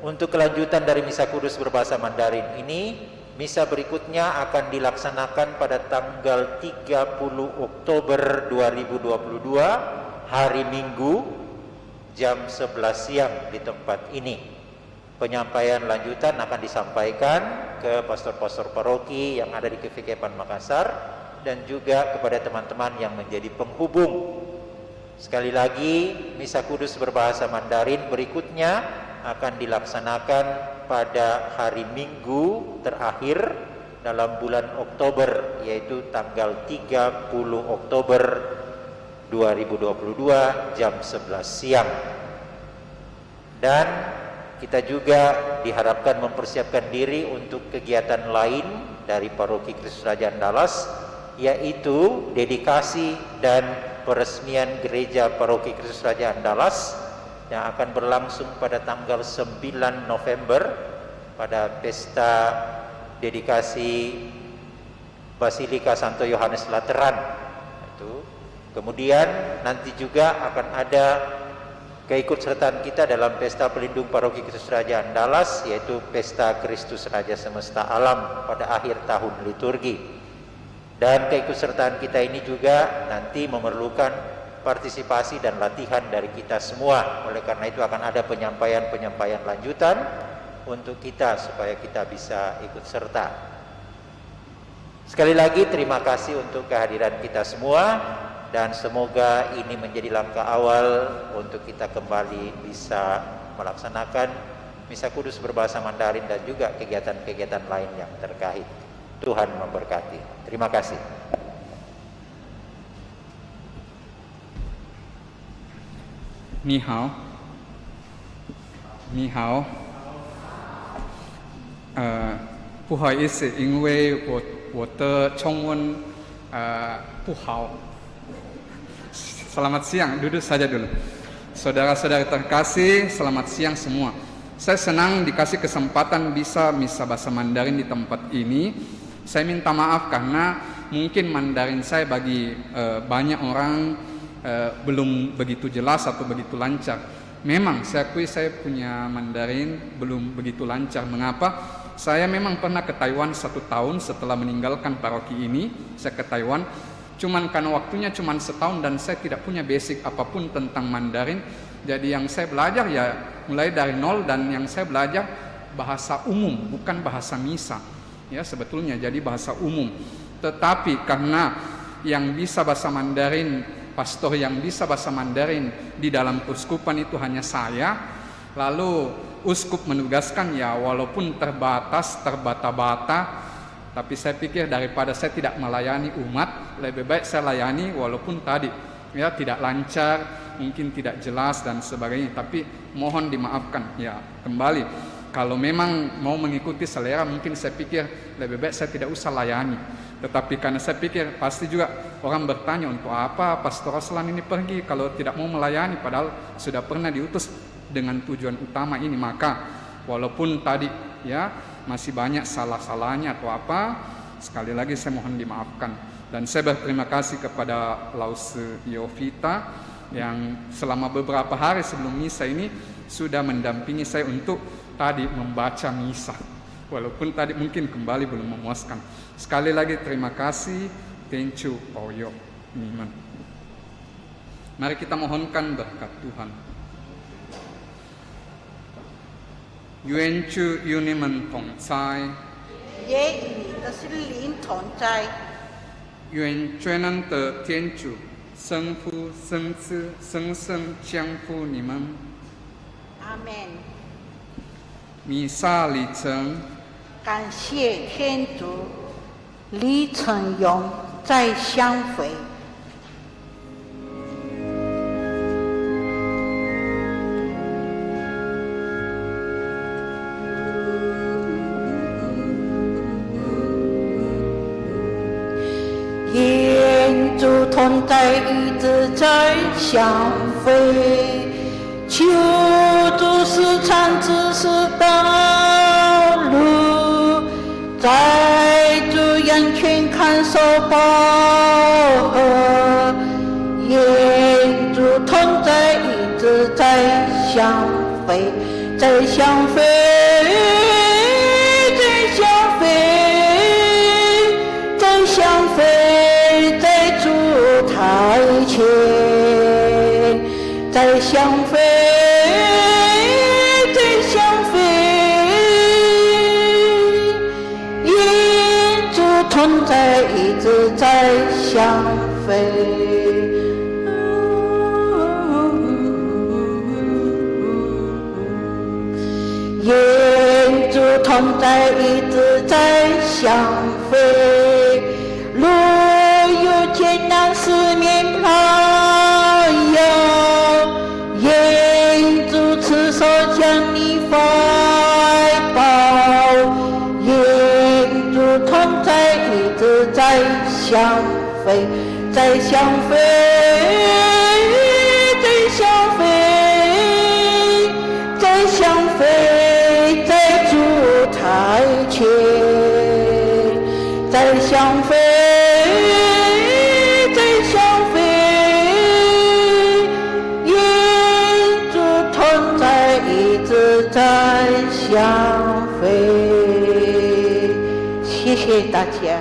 untuk kelanjutan dari misa kudus berbahasa Mandarin ini, misa berikutnya akan dilaksanakan pada tanggal 30 Oktober 2022, hari Minggu, jam 11 siang di tempat ini. Penyampaian lanjutan akan disampaikan ke pastor-pastor paroki yang ada di KVKPAN Makassar dan juga kepada teman-teman yang menjadi penghubung. Sekali lagi, misa kudus berbahasa Mandarin berikutnya akan dilaksanakan pada hari Minggu terakhir dalam bulan Oktober, yaitu tanggal 30 Oktober 2022 jam 11 siang. Dan kita juga diharapkan mempersiapkan diri untuk kegiatan lain dari paroki Kristus Raja Andalas, yaitu dedikasi dan peresmian gereja paroki Kristus Raja Andalas yang akan berlangsung pada tanggal 9 November pada pesta dedikasi Basilika Santo Yohanes Lateran. Kemudian nanti juga akan ada keikutsertaan kita dalam pesta pelindung paroki Kristus Raja Andalas, yaitu pesta Kristus Raja Semesta Alam pada akhir tahun liturgi. Dan keikutsertaan kita ini juga nanti memerlukan partisipasi dan latihan dari kita semua. Oleh karena itu akan ada penyampaian-penyampaian lanjutan untuk kita supaya kita bisa ikut serta. Sekali lagi terima kasih untuk kehadiran kita semua, dan semoga ini menjadi langkah awal untuk kita kembali bisa melaksanakan misa kudus berbahasa Mandarin dan juga kegiatan-kegiatan lain yang terkait. Tuhan memberkati. Terima kasih. Ni hao, ni hao，不好意思，因为我的中文不好。Selamat siang, duduk saja dulu. Saudara-saudara terkasih, selamat siang semua. Saya senang dikasih kesempatan bisa misa bahasa Mandarin di tempat ini. Saya minta maaf karena mungkin Mandarin saya bagi banyak orang belum begitu jelas atau begitu lancar. Memang saya akui saya punya Mandarin belum begitu lancar. Mengapa? Saya memang pernah ke Taiwan 1 tahun setelah meninggalkan paroki ini. Saya ke Taiwan. Cuman karena waktunya cuman setahun dan saya tidak punya basic apapun tentang Mandarin, jadi yang saya belajar ya mulai dari nol, dan yang saya belajar bahasa umum, bukan bahasa misa. Ya sebetulnya jadi bahasa umum. Tetapi karena yang bisa bahasa Mandarin, pastor yang bisa bahasa Mandarin di dalam keuskupan itu hanya saya, lalu uskup menugaskan ya walaupun terbatas, terbata-bata, tapi saya pikir daripada saya tidak melayani umat, lebih baik saya layani walaupun tadi ya tidak lancar, mungkin tidak jelas dan sebagainya, tapi mohon dimaafkan. Ya kembali, kalau memang mau mengikuti selera, mungkin saya pikir lebih baik saya tidak usah layani. Tetapi karena saya pikir pasti juga orang bertanya, untuk apa Pastor Roslan ini pergi kalau tidak mau melayani, padahal sudah pernah diutus dengan tujuan utama ini. Maka walaupun tadi ya masih banyak salah-salahnya atau apa, sekali lagi saya mohon dimaafkan. Dan saya berterima kasih kepada Lause Yovita yang selama beberapa hari sebelum misa ini sudah mendampingi saya untuk tadi membaca misa, walaupun tadi mungkin kembali belum memuaskan. Sekali lagi terima kasih. Thank you, Pauyo Niman. Mari kita mohonkan berkat Tuhan. Yuan Chu Uniman Tong Cai, 也与你的灵同在。愿全能的天主、圣父、圣子、圣神降福你们。阿门。弥撒礼成，感谢天主，李成勇再相会。愿主同在，一直在相会。求主时常指示道路，在主眼前看守保护。愿主同在，一直在相会，在相会，在相会，在相会，在主台前，在相会。同在，一直在相会。愿主同在，一直在相会。路有艰难，四面飘摇，愿主持手将你怀抱。愿主同在，一直在相会，在相会，在相会，在相会，在主台前，在相会，在相会，愿主同在，一直在相会。谢谢大家。